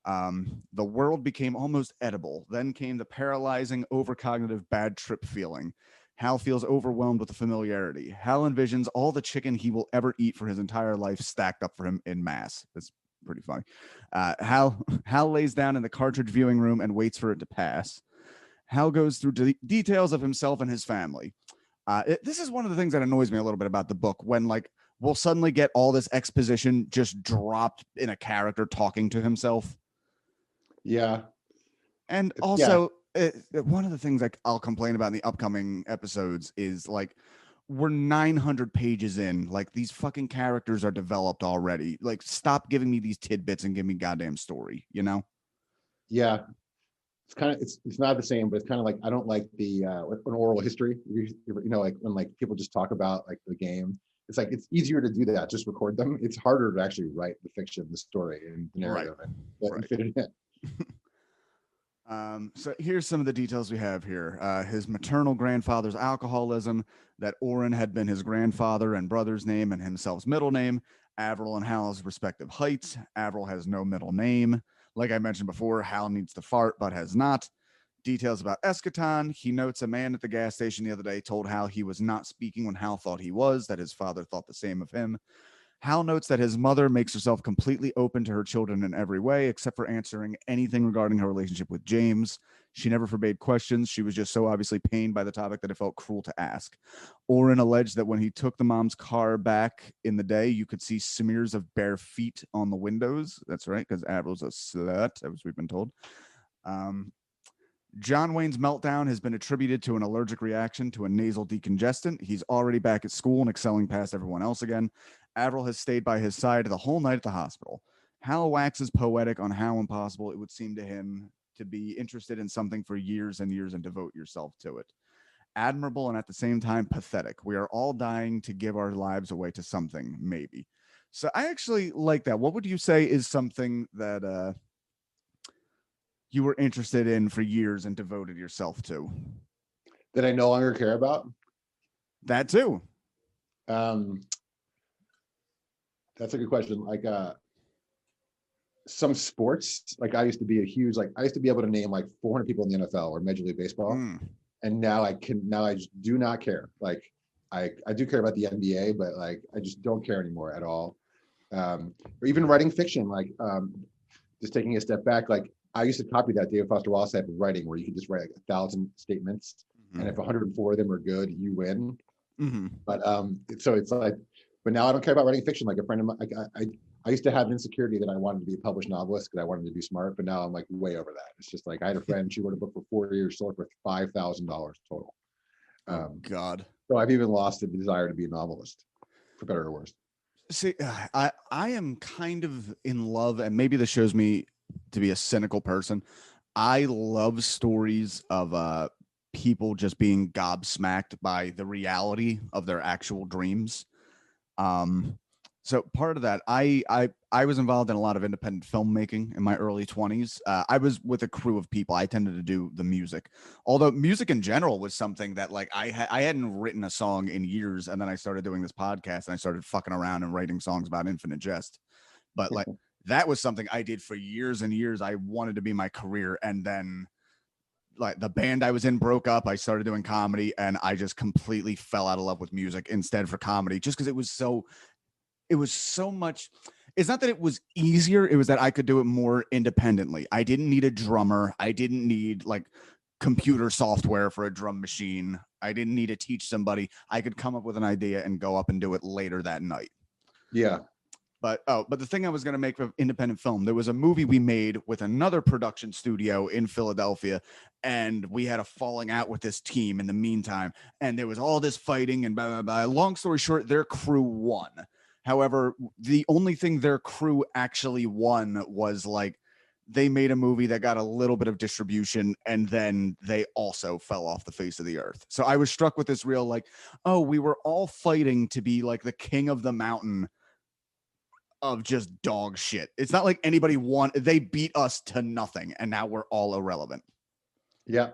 The world became almost edible. Then came the paralyzing, overcognitive bad trip feeling. Hal feels overwhelmed with the familiarity. Hal envisions all the chicken he will ever eat for his entire life stacked up for him in mass. That's pretty funny. Hal lays down in the cartridge viewing room and waits for it to pass. Hal goes through details of himself and his family. This is one of the things that annoys me a little bit about the book, when like we'll suddenly get all this exposition just dropped in a character talking to himself. Yeah. And also, one of the things like I'll complain about in the upcoming episodes is like we're 900 pages in. Like these fucking characters are developed already. Like stop giving me these tidbits and give me goddamn story, Yeah. It's kind of, it's not the same, but it's kind of like, I don't like the an oral history, like when like people just talk about like the game. It's like, it's easier to do that, just record them. It's harder to actually write the fiction, the story, and the narrative, and fit it in. So here's some of the details we have here. His maternal grandfather's alcoholism, that Oren had been his grandfather and brother's name and himself's middle name, Avril and Hal's respective heights. Avril has no middle name. Like I mentioned before, Hal needs to fart but has not. Details about Eschaton. He notes a man at the gas station the other day told Hal he was not speaking when Hal thought he was, that his father thought the same of him. Hal notes that his mother makes herself completely open to her children in every way, except for answering anything regarding her relationship with James. She never forbade questions. She was just so obviously pained by the topic that it felt cruel to ask. Oren alleged that when he took the mom's car back in the day, you could see smears of bare feet on the windows. That's right, because Avril's a slut, as we've been told. John Wayne's meltdown has been attributed to an allergic reaction to a nasal decongestant. He's already back at school and excelling past everyone else again. Avril has stayed by his side the whole night at the hospital. Hal waxes poetic on how impossible it would seem to him to be interested in something for years and years and devote yourself to it. Admirable and at the same time pathetic. We are all dying to give our lives away to something, maybe. So I actually like that. What would you say is something that you were interested in for years and devoted yourself to? That I no longer care about? That too. That's a good question. Like some sports, like I used to be I used to be able to name like 400 people in the NFL or Major League Baseball. And now I just do not care. Like I do care about the NBA, but like I just don't care anymore at all. Or even writing fiction, like just taking a step back, like I used to copy that David Foster Wallace type of writing where you could just write like 1,000 statements, and if 104 of them are good, you win. But so it's like, but now I don't care about writing fiction. Like a friend of mine, like I used to have an insecurity that I wanted to be a published novelist because I wanted to be smart, but now I'm like way over that. It's just like I had a friend, she wrote a book for 4 years, sold it for $5,000 total. God. So I've even lost the desire to be a novelist, for better or worse. See, I am kind of in love, and maybe this shows me to be a cynical person. I love stories of people just being gobsmacked by the reality of their actual dreams. So part of that, I was involved in a lot of independent filmmaking in my early 20s. I was with a crew of people. I tended to do the music, although music in general was something that like I hadn't written a song in years, and then I started doing this podcast and I started fucking around and writing songs about Infinite Jest. But like that was something I did for years and years. I wanted to be my career, and then like the band I was in broke up. I started doing comedy, and I just completely fell out of love with music instead for comedy, just because it was so much. It's not that it was easier, it was that I could do it more independently. I didn't need a drummer. I didn't need like computer software for a drum machine. I didn't need to teach somebody. I could come up with an idea and go up and do it later that night. Yeah. But the thing I was going to make of independent film, there was a movie we made with another production studio in Philadelphia, and we had a falling out with this team in the meantime, and there was all this fighting and blah, blah, blah. Long story short, their crew won. However, the only thing their crew actually won was like they made a movie that got a little bit of distribution, and then they also fell off the face of the earth. So I was struck with this real like, oh, we were all fighting to be like the king of the mountain of just dog shit. It's not like anybody won. They beat us to nothing, and now we're all irrelevant. Yeah.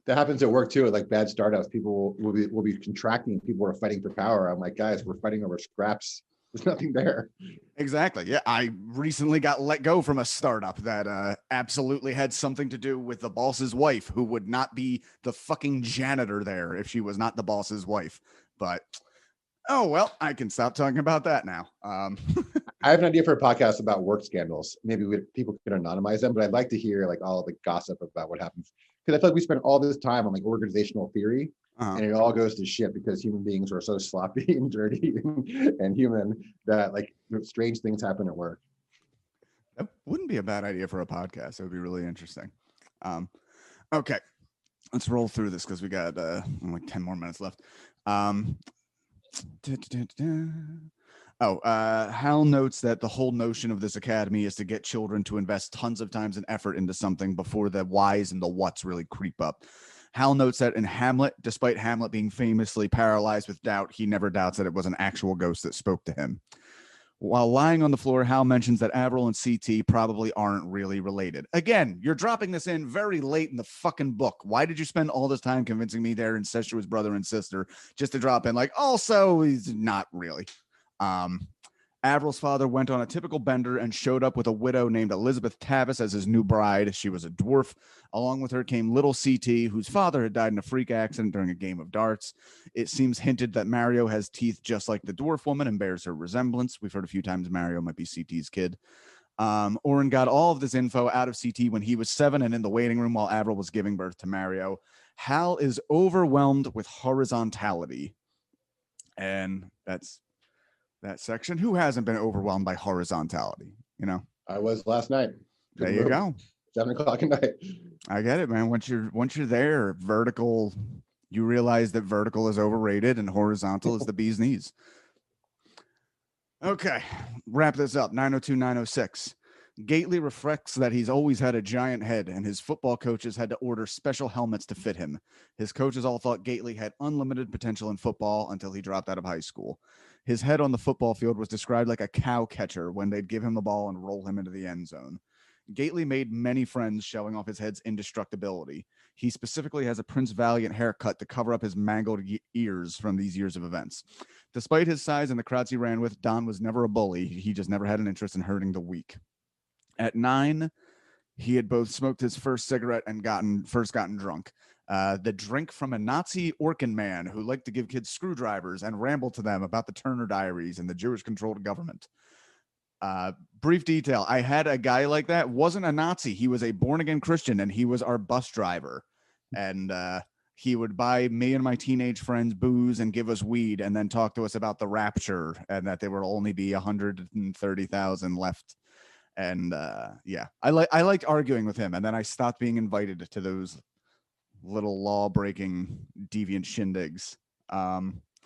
That happens at work too. At like bad startups, people will be contracting and people are fighting for power. I'm like, guys, we're fighting over scraps. There's nothing there. Exactly. Yeah. I recently got let go from a startup that absolutely had something to do with the boss's wife, who would not be the fucking janitor there if she was not the boss's wife. But oh, well, I can stop talking about that now. I have an idea for a podcast about work scandals. Maybe people can anonymize them, but I'd like to hear like all the gossip about what happens. Because I feel like we spend all this time on like organizational theory, and it all goes to shit because human beings are so sloppy and dirty and human that like strange things happen at work. That wouldn't be a bad idea for a podcast. It would be really interesting. Okay, let's roll through this because we got like 10 more minutes left. Hal notes that the whole notion of this academy is to get children to invest tons of time and effort into something before the whys and the whats really creep up. Hal notes that in Hamlet, despite Hamlet being famously paralyzed with doubt, he never doubts that it was an actual ghost that spoke to him. While lying on the floor, Hal mentions that Avril and CT probably aren't really related. Again, you're dropping this in very late in the fucking book. Why did you spend all this time convincing me they're incestuous brother and sister just to drop in like, also, he's not really. Avril's father went on a typical bender and showed up with a widow named Elizabeth Tavis as his new bride. She was a dwarf. Along with her came little CT, whose father had died in a freak accident during a game of darts. It seems hinted that Mario has teeth just like the dwarf woman and bears her resemblance. We've heard a few times Mario might be CT's kid. Oren got all of this info out of CT when he was 7 and in the waiting room while Avril was giving birth to Mario. Hal is overwhelmed with horizontality. And that's that section. Who hasn't been overwhelmed by horizontality? You know, I was last night. there you go. 7:00 at night. I get it, man. Once you're there, vertical, you realize that vertical is overrated and horizontal is the bee's knees. Okay, wrap this up. 902-906. Gately reflects that he's always had a giant head, and his football coaches had to order special helmets to fit him. His coaches all thought Gately had unlimited potential in football until he dropped out of high school. His head on the football field was described like a cow catcher when they'd give him the ball and roll him into the end zone. Gately made many friends showing off his head's indestructibility. He specifically has a Prince Valiant haircut to cover up his mangled ears from these years of events. Despite his size and the crowds he ran with, Don was never a bully. He just never had an interest in hurting the weak. At 9, he had both smoked his first cigarette and gotten drunk. The drink from a Nazi Orkin man who liked to give kids screwdrivers and ramble to them about the Turner Diaries and the Jewish-controlled government. Brief detail. I had a guy like that. Wasn't a Nazi. He was a born-again Christian, and he was our bus driver. And he would buy me and my teenage friends booze and give us weed and then talk to us about the rapture and that there will only be 130,000 left. And yeah, I liked arguing with him, and then I stopped being invited to those little law-breaking deviant shindigs.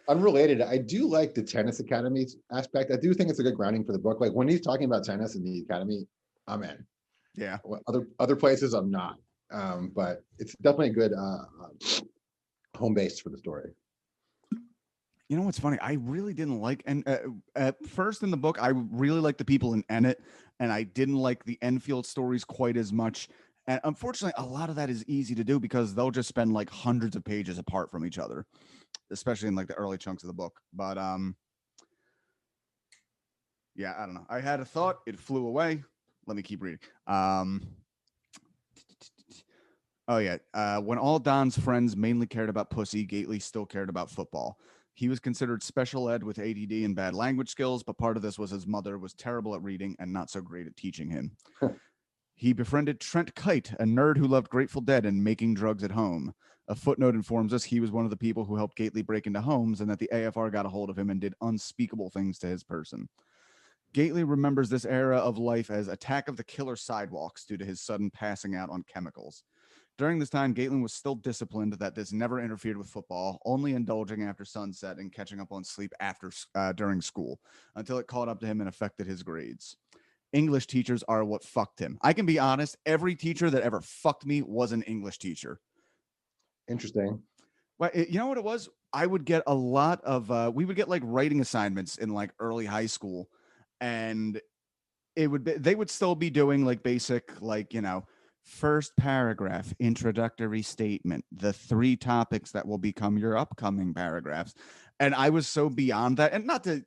Unrelated, I do like the tennis academy aspect. I do think it's a good grounding for the book. Like when he's talking about tennis in the academy, I'm in. Yeah. Other places, I'm not. But it's definitely a good home base for the story. You know what's funny? I really didn't like, and at first in the book, I really liked the people in Ennet, and I didn't like the Enfield stories quite as much. And unfortunately, a lot of that is easy to do because they'll just spend like hundreds of pages apart from each other, especially in like the early chunks of the book. But yeah, I don't know. I had a thought, it flew away. Let me keep reading. Oh yeah. When all Don's friends mainly cared about pussy, Gately still cared about football. He was considered special ed with ADD and bad language skills, but part of this was his mother was terrible at reading and not so great at teaching him. He befriended Trent Kite, a nerd who loved Grateful Dead and making drugs at home. A footnote informs us he was one of the people who helped Gately break into homes and that the AFR got a hold of him and did unspeakable things to his person. Gately remembers this era of life as Attack of the Killer Sidewalks due to his sudden passing out on chemicals. During this time, Gatelin was still disciplined that this never interfered with football, only indulging after sunset and catching up on sleep during school, until it caught up to him and affected his grades. English teachers are what fucked him. I can be honest, every teacher that ever fucked me was an English teacher. Interesting. Well, you know what it was? I would get a lot of, we would get like writing assignments in like early high school, and they would still be doing like basic, like, you know, first paragraph, introductory statement, the 3 topics that will become your upcoming paragraphs. And I was so beyond that. And not to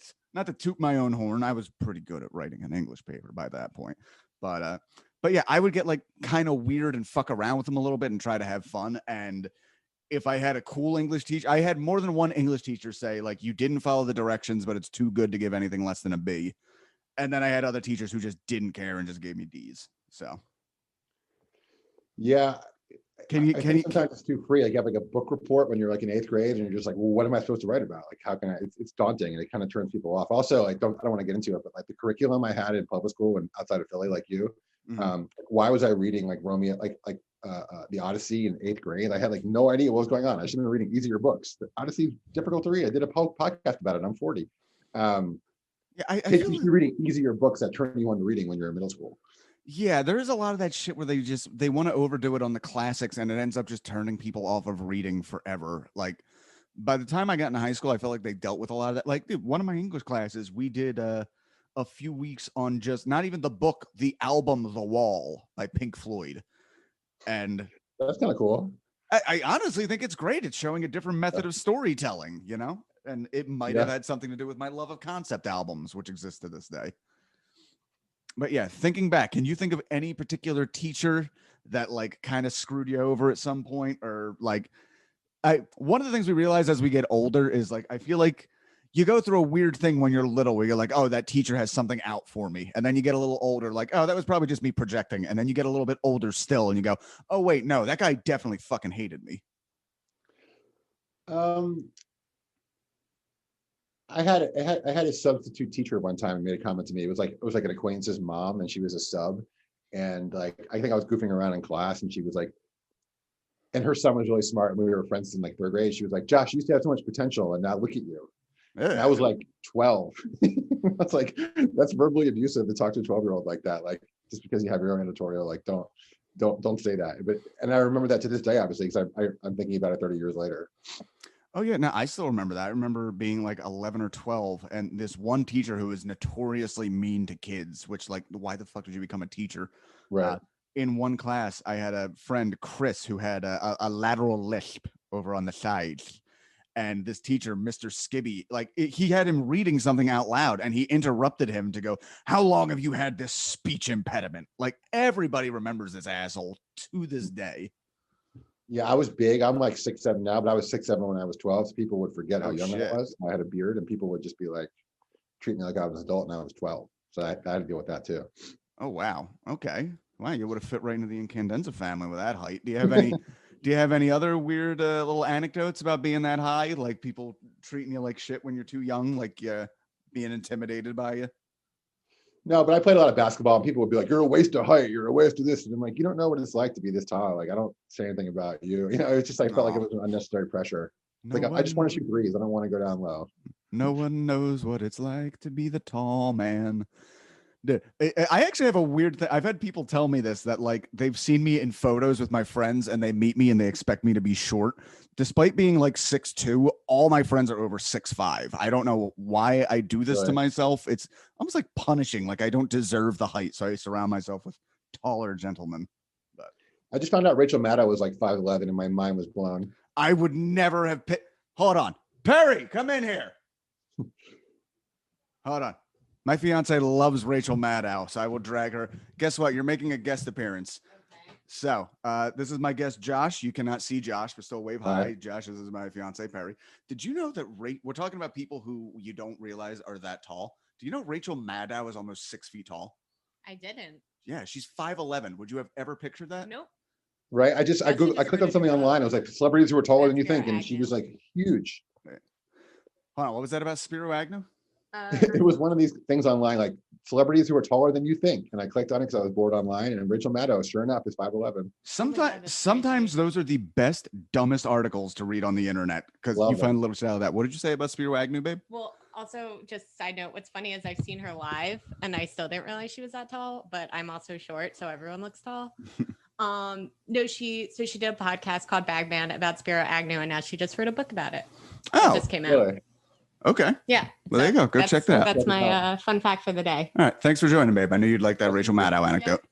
toot my own horn, I was pretty good at writing an English paper by that point. But yeah, I would get like kind of weird and fuck around with them a little bit and try to have fun. And if I had a cool English teacher, I had more than one English teacher say, like, you didn't follow the directions, but it's too good to give anything less than a B. And then I had other teachers who just didn't care and just gave me D's. So yeah, can you sometimes it's too free. Like you have like a book report when you're like in 8th grade and you're just like, well, what am I supposed to write about? Like, how can I? It's daunting and it kind of turns people off. Also, like, I don't want to get into it, but like the curriculum I had in public school and outside of Philly, like you, why was I reading like Romeo, like the Odyssey in 8th grade? I had like no idea what was going on. I should have been reading easier books. The Odyssey is difficult to read. I did a podcast about it. I'm 40. Yeah, I feel like reading easier books that turn you on to reading when you're in middle school. Yeah, there is a lot of that shit where they want to overdo it on the classics, and it ends up just turning people off of reading forever. Like by the time I got into high school, I felt like they dealt with a lot of that. Like, dude, one of my English classes, we did a few weeks on just not even the book, the album The Wall by Pink Floyd. And that's kind of cool. I honestly think it's great. It's showing a different method of storytelling, you know? And it might have had something to do with my love of concept albums, which exist to this day. But yeah, thinking back, can you think of any particular teacher that like kind of screwed you over at some point? Or like, one of the things we realize as we get older is like, I feel like you go through a weird thing when you're little where you're like, oh, that teacher has something out for me. And then you get a little older, like, oh, that was probably just me projecting. And then you get a little bit older still and you go, oh, wait, no, that guy definitely fucking hated me. I had a substitute teacher one time and made a comment to me. It was like an acquaintance's mom, and she was a sub. And like, I think I was goofing around in class, and she was like, and her son was really smart, and we were friends in like third grade. She was like, Josh, you used to have so much potential, and now look at you. And I was like 12. That's like, that's verbally abusive to talk to a 12-year-old like that. Like, just because you have your own editorial, like don't say that. But and I remember that to this day, obviously, because I'm thinking about it 30 years later. Oh yeah, no, I still remember that. I remember being like 11 or 12, and this one teacher who was notoriously mean to kids, which like, why the fuck did you become a teacher? Right. In one class, I had a friend, Chris, who had a lateral lisp over on the sides. And this teacher, Mr. Skibby, like he had him reading something out loud and he interrupted him to go, how long have you had this speech impediment? Like everybody remembers this asshole to this day. Yeah, I was big. I'm like 6'7" now, but I was 6'7" when I was 12. So people would forget how young I was. I had a beard, and people would just be like, treat me like I was an adult, and I was 12. So I had to deal with that too. Oh wow. Okay. Wow, you would have fit right into the Incandenza family with that height. Do you have any? Do you have any other weird little anecdotes about being that high? Like people treating you like shit when you're too young, like being intimidated by you? No, but I played a lot of basketball, and people would be like, you're a waste of height. You're a waste of this. And I'm like, you don't know what it's like to be this tall. Like, I don't say anything about you. You know, it's just, I felt like it was an unnecessary pressure. Like, I just want to shoot threes. I don't want to go down low. No one knows what it's like to be the tall man. I actually have a weird thing. I've had people tell me this, that like they've seen me in photos with my friends and they meet me and they expect me to be short. Despite being like 6'2", all my friends are over 6'5". I don't know why I do this to myself. It's almost like punishing. Like I don't deserve the height. So I surround myself with taller gentlemen. But I just found out Rachel Maddow was like 5'11", and my mind was blown. I would never have hold on. Perry, come in here. Hold on. My fiance loves Rachel Maddow, so I will drag her. Guess what? You're making a guest appearance. Okay. So this is my guest, Josh. You cannot see Josh, but still wave hi. Josh, this is my fiance, Perry. Did you know that we're talking about people who you don't realize are that tall? Do you know Rachel Maddow is almost 6 feet tall? I didn't. Yeah, she's 5'11". Would you have ever pictured that? Nope. Right. I clicked on something online. I was like, celebrities who are taller than you think. And she was like huge. Hold on. What was that about Spiro Agnew? It was one of these things online, like celebrities who are taller than you think. And I clicked on it because I was bored online. And Rachel Maddow, sure enough, is 5'11". Sometimes those are the best, dumbest articles to read on the internet because you find a little shit out of that. What did you say about Spiro Agnew, babe? Well, also, just side note, what's funny is I've seen her live and I still didn't realize she was that tall, but I'm also short, so everyone looks tall. No, she did a podcast called Bagman about Spiro Agnew, and now she just wrote a book about it. Oh, it just came out. Really? Okay. Yeah. Well, there you go. Go check that out. That's my fun fact for the day. All right. Thanks for joining, babe. I knew you'd like that Rachel Maddow anecdote.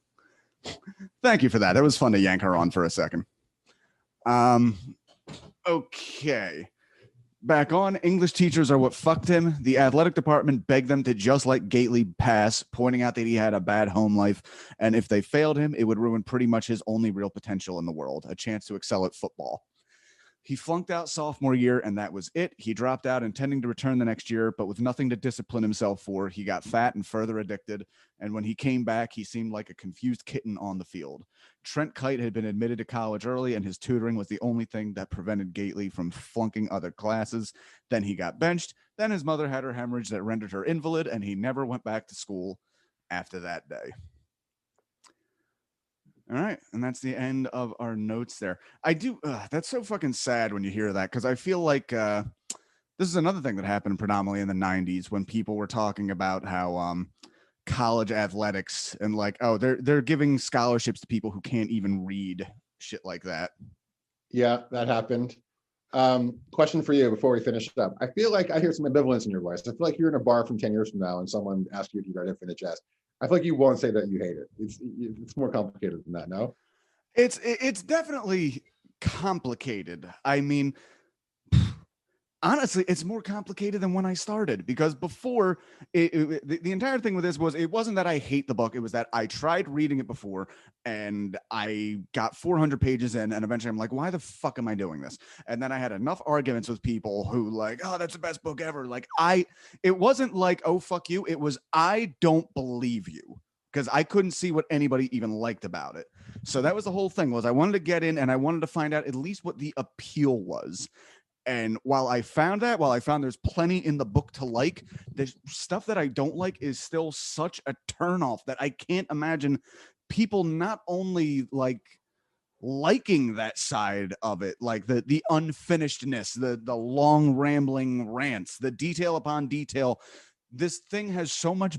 Thank you for that. That was fun to yank her on for a second. Okay. Back on, English teachers are what fucked him. The athletic department begged them to just let Gately pass, pointing out that he had a bad home life. And if they failed him, it would ruin pretty much his only real potential in the world, a chance to excel at football. He flunked out sophomore year, and that was it. He dropped out intending to return the next year, but with nothing to discipline himself for, he got fat and further addicted. And when he came back, he seemed like a confused kitten on the field. Trent Kite had been admitted to college early, and his tutoring was the only thing that prevented Gately from flunking other classes. Then he got benched. Then his mother had her hemorrhage that rendered her invalid, and he never went back to school after that day. All right. And that's the end of our notes there. That's so fucking sad when you hear that, because I feel like this is another thing that happened predominantly in the 90s when people were talking about how college athletics and like, oh, they're giving scholarships to people who can't even read, shit like that. Yeah, that happened. Question for you before we finish up. I feel like I hear some ambivalence in your voice. I feel like you're in a bar from 10 years from now and someone asks you if you read Infinite Jest. I feel like you won't say that you hate it. It's more complicated than that, no? It's definitely complicated. I mean, Honestly, it's more complicated than when I started, because before the entire thing with this was, it wasn't that I hate the book. It was that I tried reading it before and I got 400 pages in, and eventually I'm like, why the fuck am I doing this? And then I had enough arguments with people who like, oh, that's the best book ever. Like it wasn't like, oh, fuck you. It was, I don't believe you, because I couldn't see what anybody even liked about it. So that was the whole thing, was I wanted to get in and I wanted to find out at least what the appeal was. And while I found there's plenty in the book to like, there's stuff that I don't like is still such a turnoff that I can't imagine people not only like liking that side of it, like the unfinishedness, the long rambling rants, the detail upon detail. This thing has so much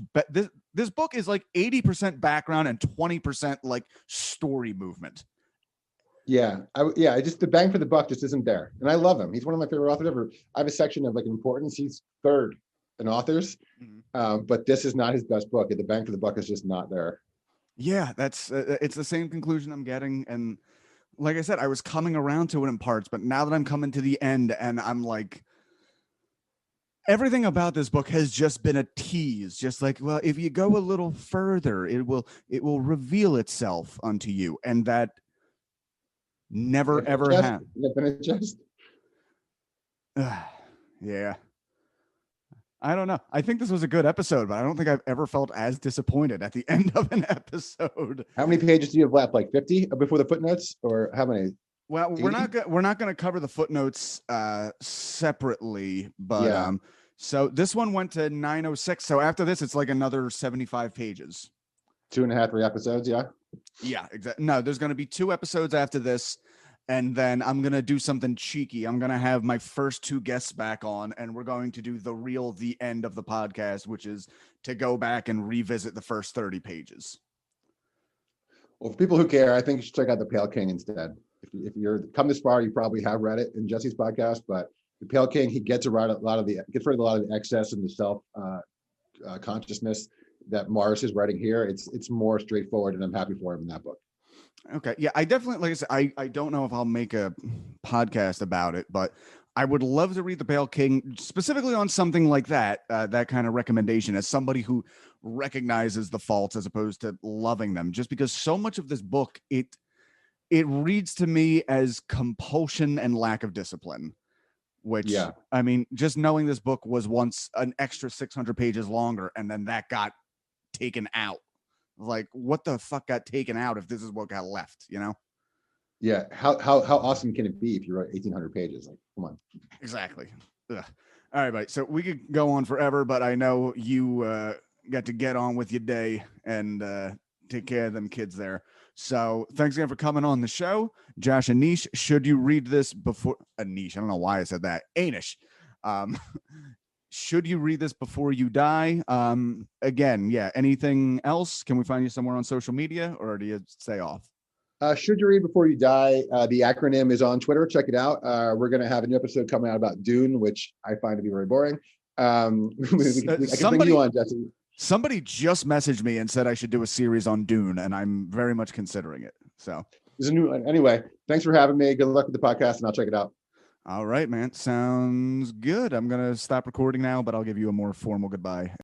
this book is like 80% background and 20% like story movement. Yeah, I just, the bang for the buck just isn't there, and I love him. He's one of my favorite authors ever. I have a section of like importance. He's third in authors, but this is not his best book. The bang for the buck is just not there. Yeah, that's it's the same conclusion I'm getting, and like I said, I was coming around to it in parts, but now that I'm coming to the end, and I'm like, everything about this book has just been a tease. Just like, well, if you go a little further, it will reveal itself unto you, and that never ever happened. Infinite Jest. Yeah. I don't know. I think this was a good episode, but I don't think I've ever felt as disappointed at the end of an episode. How many pages do you have left? Like 50 before the footnotes, or how many? Well, 80? we're not going to cover the footnotes separately, but Yeah. So this one went to 906. So after this, it's like another 75 pages. 2.5, 3 episodes. Yeah. Yeah, exactly. No, there's going to be 2 episodes after this. And then I'm going to do something cheeky. I'm going to have my first 2 guests back on, and we're going to do the end of the podcast, which is to go back and revisit the first 30 pages. Well, for people who care, I think you should check out The Pale King instead. If you're come this far, you probably have read it in Jesse's podcast, but The Pale King, he gets rid of a lot of the excess and the self consciousness that Morris is writing here. It's more straightforward, and I'm happy for him in that book. Okay. Yeah, I definitely, like I said, I don't know if I'll make a podcast about it, but I would love to read The Pale King specifically on something like that, that kind of recommendation, as somebody who recognizes the faults as opposed to loving them, just because so much of this book, it reads to me as compulsion and lack of discipline, which, yeah. I mean, just knowing this book was once an extra 600 pages longer, and then that got taken out. Like, what the fuck got taken out if this is what got left, you know? Yeah. How awesome can it be if you wrote 1,800 pages? Like, come on. Exactly. Ugh. All right, buddy. So we could go on forever, but I know you got to get on with your day and take care of them kids there. So thanks again for coming on the show. Josh Anish, should you read this before Anish? I don't know why I said that. Anish. Should you read this before you die? Again, yeah. Anything else? Can we find you somewhere on social media, or do you stay off? Should you read before you die? The acronym is on Twitter. Check it out. We're going to have a new episode coming out about Dune, which I find to be very boring. I can bring you on, Jesse. Somebody just messaged me and said I should do a series on Dune, and I'm very much considering it. So there's a new one. Anyway, thanks for having me. Good luck with the podcast, and I'll check it out. All right, man. Sounds good. I'm going to stop recording now, but I'll give you a more formal goodbye.